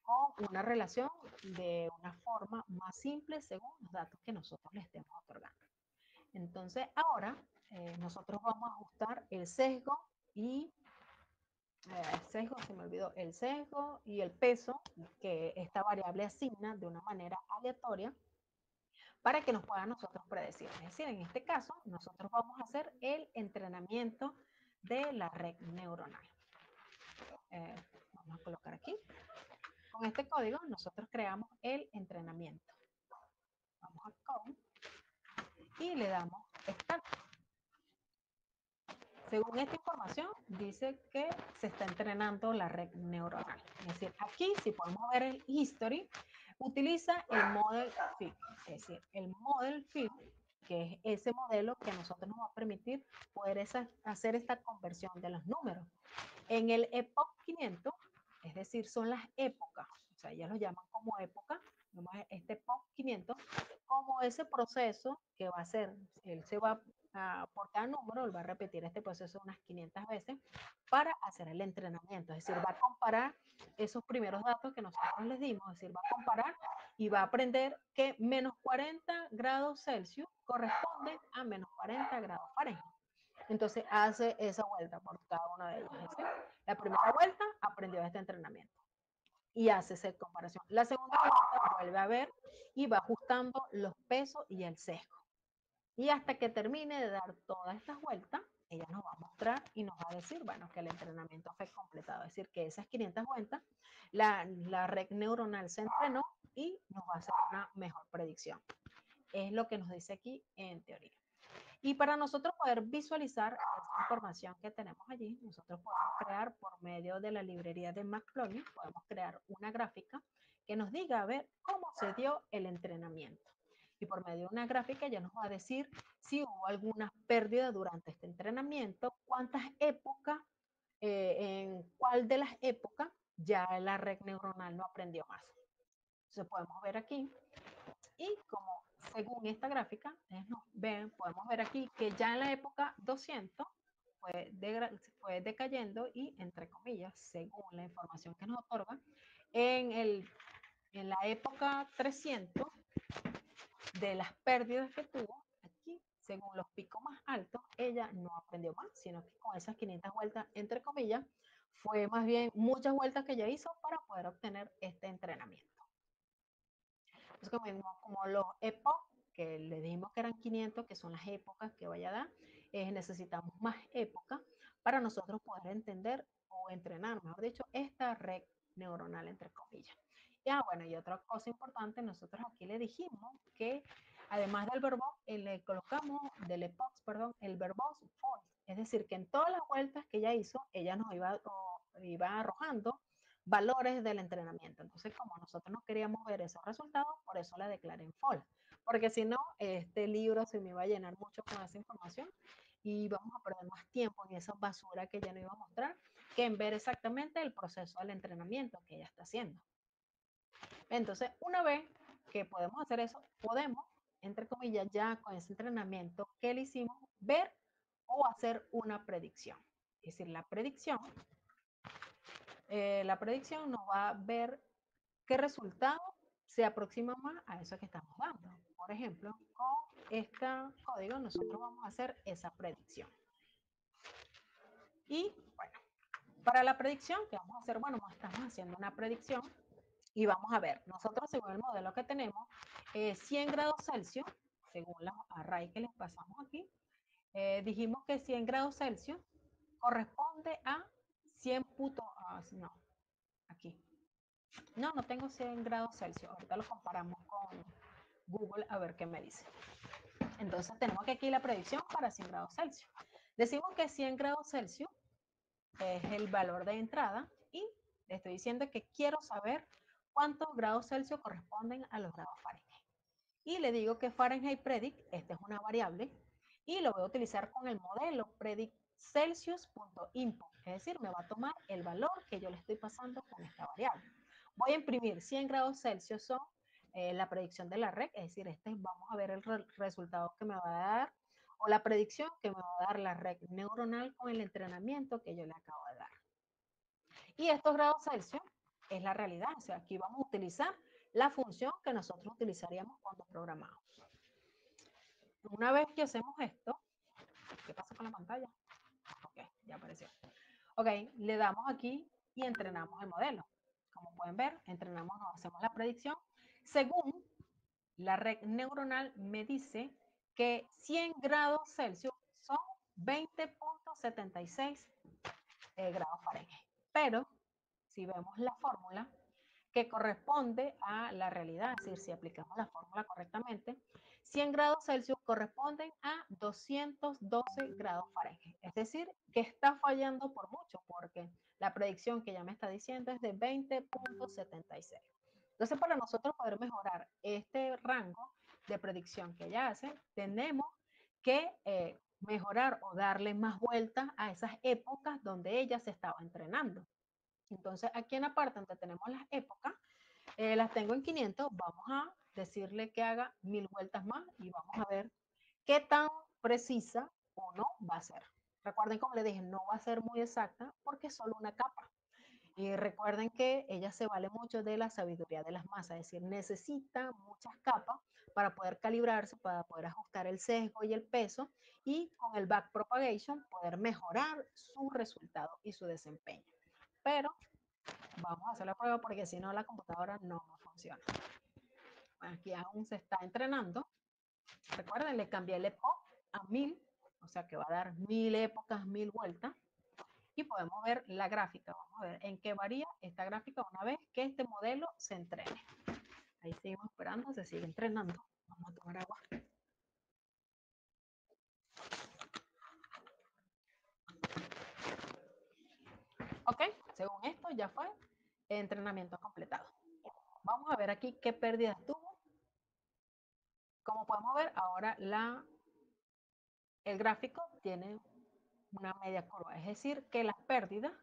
con una relación de una forma más simple según los datos que nosotros le estemos otorgando. Entonces, ahora nosotros vamos a ajustar el sesgo y se me olvidó, el sesgo y el peso que esta variable asigna de una manera aleatoria para que nos pueda nosotros predecir. Es decir, en este caso, nosotros vamos a hacer el entrenamiento de la red neuronal. Vamos a colocar aquí. Con este código, nosotros creamos el entrenamiento. Vamos a Code y le damos Start. Según esta información, dice que se está entrenando la red neuronal. Es decir, aquí, si podemos ver el history, utiliza el model fit. Es decir, el model fit, que es ese modelo que a nosotros nos va a permitir poder hacer esta conversión de los números. En el Epoch 500, es decir, son las épocas, o sea, ellas lo llaman como época, este Epoch 500, como ese proceso que va a hacer, él se va por cada número, él va a repetir este proceso unas 500 veces para hacer el entrenamiento, es decir, va a comparar esos primeros datos que nosotros les dimos, es decir, va a comparar y va a aprender que menos 40 grados Celsius corresponde a menos 40 grados Fahrenheit. Entonces hace esa vuelta por cada una de ellas. ¿Sí? La primera vuelta aprendió este entrenamiento y hace esa comparación. La segunda vuelta vuelve a ver y va ajustando los pesos y el sesgo. Y hasta que termine de dar todas estas vueltas, ella nos va a mostrar y nos va a decir, bueno, que el entrenamiento fue completado. Es decir, que esas 500 vueltas, la red neuronal se entrenó y nos va a hacer una mejor predicción. Es lo que nos dice aquí en teoría. Y para nosotros poder visualizar esa información que tenemos allí, nosotros podemos crear por medio de la librería de Matplotlib, podemos crear una gráfica que nos diga a ver cómo se dio el entrenamiento. Y por medio de una gráfica ya nos va a decir si hubo alguna pérdida durante este entrenamiento, cuántas épocas, en cuál de las épocas ya la red neuronal no aprendió más. Entonces podemos ver aquí y como según esta gráfica, podemos ver aquí que ya en la época 200 fue decayendo y, entre comillas, según la información que nos otorga, en la época 300, de las pérdidas que tuvo, aquí, según los picos más altos, ella no aprendió más, sino que con esas 500 vueltas, entre comillas, fue más bien muchas vueltas que ella hizo para poder obtener este entrenamiento. Entonces, como los epoch, que le dijimos que eran 500, que son las épocas que vaya a dar, necesitamos más épocas para nosotros poder entender o entrenar, mejor dicho, esta red neuronal, entre comillas. Ya, bueno, y otra cosa importante, nosotros aquí le dijimos que además del verbo, le colocamos del epoch, perdón, el verbo for. Es decir, que en todas las vueltas que ella hizo, ella nos iba arrojando valores del entrenamiento. Entonces, como nosotros no queríamos ver esos resultados, por eso la declaré en false. Porque si no, este libro se me iba a llenar mucho con esa información y vamos a perder más tiempo en esa basura que ya no iba a mostrar que en ver exactamente el proceso del entrenamiento que ella está haciendo. Entonces, una vez que podemos hacer eso, podemos, entre comillas, ya con ese entrenamiento que le hicimos, ver o hacer una predicción. Es decir, la predicción nos va a ver qué resultado se aproxima más a eso que estamos dando. Por ejemplo, con este código nosotros vamos a hacer esa predicción. Y bueno, para la predicción que vamos a hacer, bueno, estamos haciendo una predicción y vamos a ver, nosotros según el modelo que tenemos, 100 grados Celsius, según la array que les pasamos aquí, dijimos que 100 grados Celsius corresponde a 100 no, aquí. No tengo 100 grados Celsius. Ahorita lo comparamos con Google a ver qué me dice. Entonces tenemos que aquí la predicción para 100 grados Celsius. Decimos que 100 grados Celsius es el valor de entrada y le estoy diciendo que quiero saber cuántos grados Celsius corresponden a los grados Fahrenheit. Y le digo que Fahrenheit predict, esta es una variable, y lo voy a utilizar con el modelo predict celsius.input, es decir, me va a tomar el valor que yo le estoy pasando con esta variable. Voy a imprimir 100 grados Celsius son la predicción de la red, es decir, vamos a ver el resultado que me va a dar o la predicción que me va a dar la red neuronal con el entrenamiento que yo le acabo de dar. Y estos grados Celsius es la realidad, o sea, aquí vamos a utilizar la función que nosotros utilizaríamos cuando programamos. Una vez que hacemos esto, ¿qué pasa con la pantalla? Ok, ya apareció. Ok, le damos aquí y entrenamos el modelo. Como pueden ver, entrenamos, hacemos la predicción. Según la red neuronal me dice que 100 grados Celsius son 20.76 grados Fahrenheit. Pero si vemos la fórmula que corresponde a la realidad, es decir, si aplicamos la fórmula correctamente, 100 grados Celsius corresponden a 212 grados Fahrenheit. Es decir, que está fallando por mucho, porque la predicción que ya me está diciendo es de 20.76. Entonces, para nosotros poder mejorar este rango de predicción que ella hace, tenemos que mejorar o darle más vueltas a esas épocas donde ella se estaba entrenando. Entonces, aquí en la parte donde tenemos las épocas, las tengo en 500, vamos a decirle que haga 1000 vueltas más y vamos a ver qué tan precisa o no va a ser. Recuerden, como les dije, no va a ser muy exacta porque es solo una capa. Y recuerden que ella se vale mucho de la sabiduría de las masas, es decir, necesita muchas capas para poder calibrarse, para poder ajustar el sesgo y el peso y con el backpropagation poder mejorar su resultado y su desempeño. Pero vamos a hacer la prueba porque si no la computadora no funciona. Aquí aún se está entrenando. Recuerden, le cambié el epoch a 1000, o sea que va a dar 1000 épocas, 1000 vueltas. Y podemos ver la gráfica. Vamos a ver en qué varía esta gráfica una vez que este modelo se entrene. Ahí seguimos esperando, se sigue entrenando. Vamos a tomar agua. Ok, según esto ya fue entrenamiento completado. Vamos a ver aquí qué pérdidas tuvo. Como podemos ver, ahora el gráfico tiene una media curva, es decir, que las pérdidas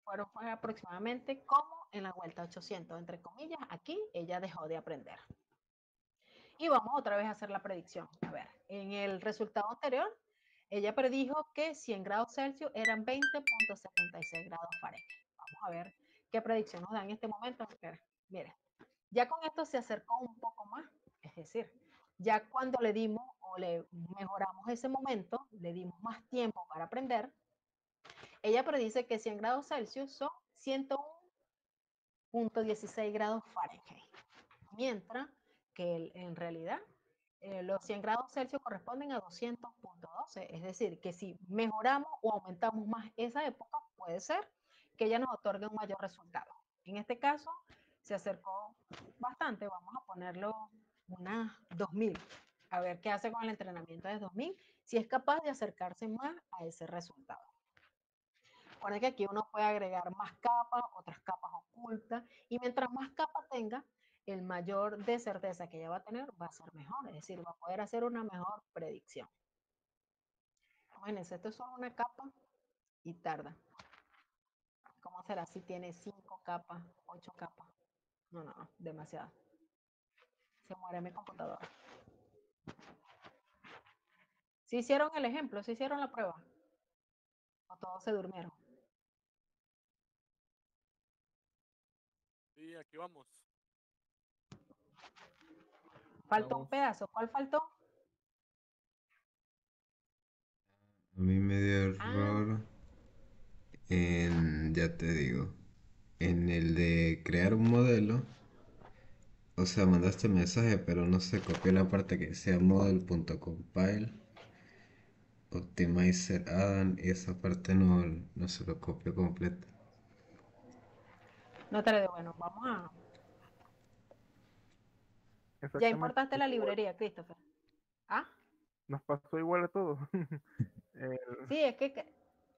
fueron aproximadamente como en la vuelta 800, entre comillas, aquí ella dejó de aprender. Y vamos otra vez a hacer la predicción. A ver, en el resultado anterior, ella predijo que 100 grados Celsius eran 20.76 grados Fahrenheit. Vamos a ver qué predicción nos da en este momento. Mire, ya con esto se acercó un poco más, es decir, ya cuando le dimos o le mejoramos ese momento, le dimos más tiempo para aprender, ella predice que 100 grados Celsius son 101.16 grados Fahrenheit, mientras que en realidad los 100 grados Celsius corresponden a 200.12, es decir, que si mejoramos o aumentamos más esa época, puede ser que ella nos otorgue un mayor resultado. En este caso, se acercó bastante, vamos a ponerlo unas 2000, a ver qué hace con el entrenamiento de 2000, si es capaz de acercarse más a ese resultado. Recuerden que aquí uno puede agregar más capas, otras capas ocultas, y mientras más capas tenga, el mayor de certeza que ella va a tener va a ser mejor, es decir, va a poder hacer una mejor predicción. Imagínense, esto es solo una capa y tarda. ¿Cómo será si tiene 5 capas, 8 capas? No, no, no, demasiado. Se muere mi computadora. ¿Sí hicieron el ejemplo? ¿Sí hicieron la prueba? ¿O todos se durmieron? Sí, aquí vamos. Faltó un Vamos. pedazo. ¿Cuál faltó? A mí me dio Ah, error en, ya te digo, en el de crear un modelo. O sea, mandaste mensaje, pero no se copió la parte que decía model.compile, optimizer add y esa parte no se lo copió completo. no te lo digo. Bueno, vamos a... Ya Exactamente. importaste la librería, Christopher. ¿Ah? Nos pasó igual a todos. Eh, Sí, es que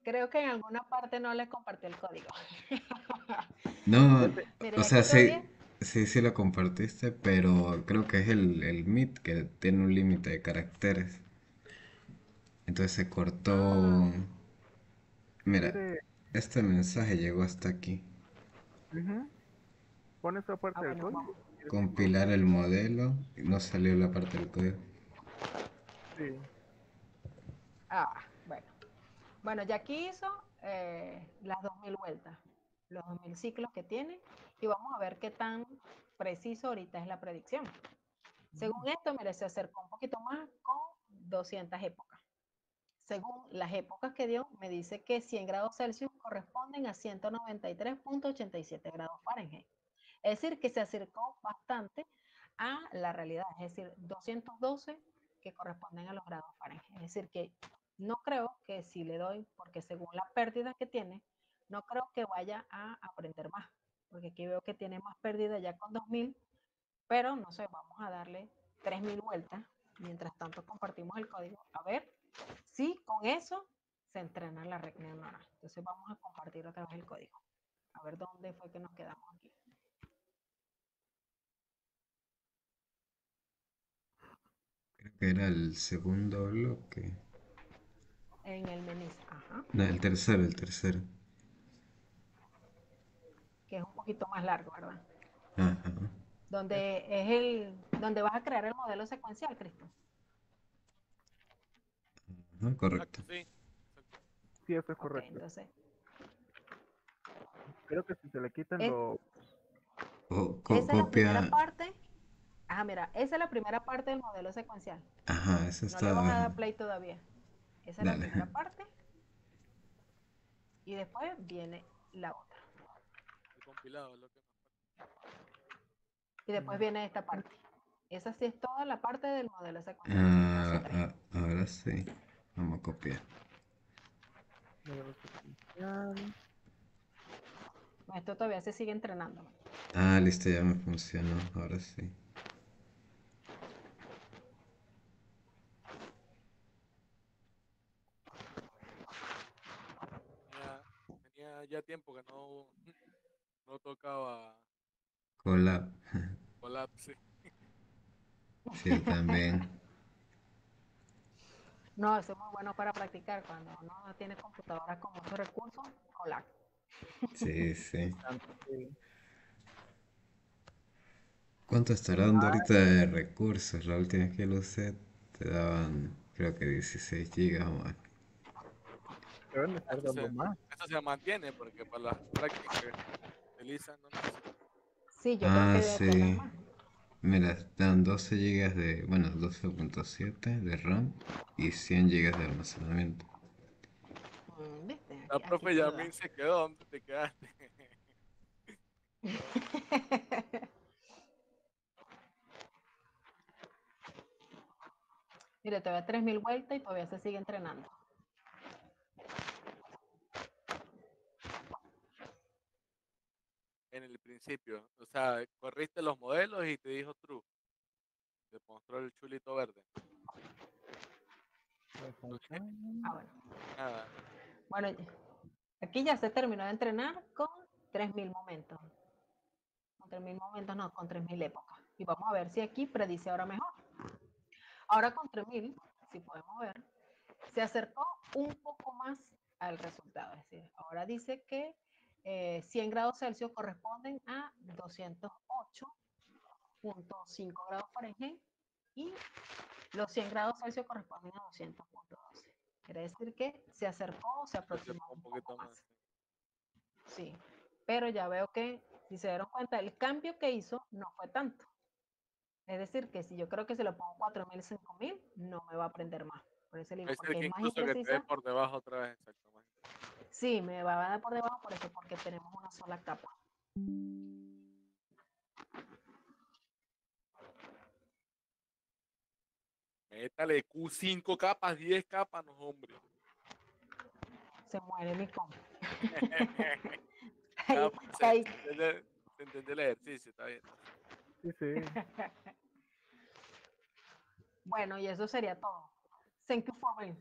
creo que en alguna parte no les compartí el código. No, o Mire, sea, aquí todavía... sí lo compartiste, pero creo que es el Meet que tiene un límite de caracteres. Entonces se Ah, cortó. si Mira, quiere, este mensaje llegó hasta aquí. ujú, pon esa parte del bueno, código. vamos. Si quieres, Compilar el modelo y no salió la parte del código. sí. Ah, bueno. Bueno, ya aquí hizo las 2000 vueltas, los 2000 ciclos que tiene, y vamos a ver qué tan preciso ahorita es la predicción. Según esto, mire, se acercó un poquito más con 200 épocas. Según las épocas que dio, me dice que 100 grados Celsius corresponden a 193.87 grados Fahrenheit. Es decir, que se acercó bastante a la realidad, es decir, 212 que corresponden a los grados Fahrenheit. Es decir, que no creo que si le doy, porque según la pérdida que tiene, no creo que vaya a aprender más, porque aquí veo que tiene más pérdida ya con 2000, pero no sé, vamos a darle 3000 vueltas. Mientras tanto compartimos el código. A ver si con eso se entrena la red neuronal. Entonces vamos a compartir otra vez el código. A ver dónde fue que nos quedamos aquí. Creo que era el segundo bloque. En el menú, ajá, No, el tercero, el tercero. que es un poquito más largo, ¿verdad? Ajá. Es- Donde es donde vas a crear el modelo secuencial, Cristo. Ajá, correcto. Exacto, sí. sí, eso es Ok, correcto. entonces, Creo que si se le quitan es, los... esa es la Copia. primera parte. Ah, mira, esa es la primera parte del modelo secuencial. Ajá, eso No le está. vas a Ajá. dar play todavía. Esa es la Dale. primera parte y después viene la otra. El compilado es lo que nos Y después mm, viene esta parte. Esa sí es toda la parte del modelo secuencial, el paso Ah, 3. ahora sí. Vamos a copiar. modelo secuencial. Esto todavía se sigue entrenando. Ah, listo, ya me funcionó. Ahora sí. tenía ya tiempo que no, no tocaba Colab. Colapse. Sí, yo también. No, eso es muy bueno para practicar cuando uno no tiene computadora con muchos recursos. Hola. Sí, sí. Tanto que- ¿Cuánto estará dando ahorita de recursos? La última vez que lo usé te daban, creo que 16 gigas o más. deben de estar Esto dando se, más. esto se mantiene porque para las prácticas que utilizan no necesitan. Sí, yo creo Ah, que debe tener sí. más. Mira, dan 12 gigas de, bueno, 12.7 de RAM y 100 gigas de almacenamiento. ¿Viste? La Aquí profe te lo da. Yamin se quedó, ¿dónde te quedaste? Mire, todavía 3000 vueltas y todavía se sigue entrenando. En el principio. O sea, corriste los modelos y te dijo true. Te mostró el chulito verde. Ah, bueno. Nada. Bueno, aquí ya se terminó de entrenar con 3000 momentos. Con 3000 momentos, no, con 3000 épocas. Y vamos a ver si aquí predice ahora mejor. Ahora con 3000, si podemos ver, se acercó un poco más al resultado. Es decir, ahora dice que 100 grados Celsius corresponden a 208.5 grados Fahrenheit y los 100 grados Celsius corresponden a 200.12. Quiere decir que se acercó o se Se aproximó acercó un un poquito poco más. más. Sí, pero ya veo que, si se dieron cuenta, el cambio que hizo no fue tanto. Es decir, que si yo creo que se lo pongo 4000, 5000, no me va a prender más. Por eso le digo, Puede ser porque que es más incluso que te dé imprecisa. por debajo otra vez, exactamente. Sí, me va a dar por debajo por eso, porque tenemos una sola capa. Métale Q5 capas, 10 capas, no, hombre. Se muere mi compa. Ya, Ahí, pues, ahí. se entendió el ejercicio, está bien. Sí, sí. Bueno, y eso sería todo. Thank you for being.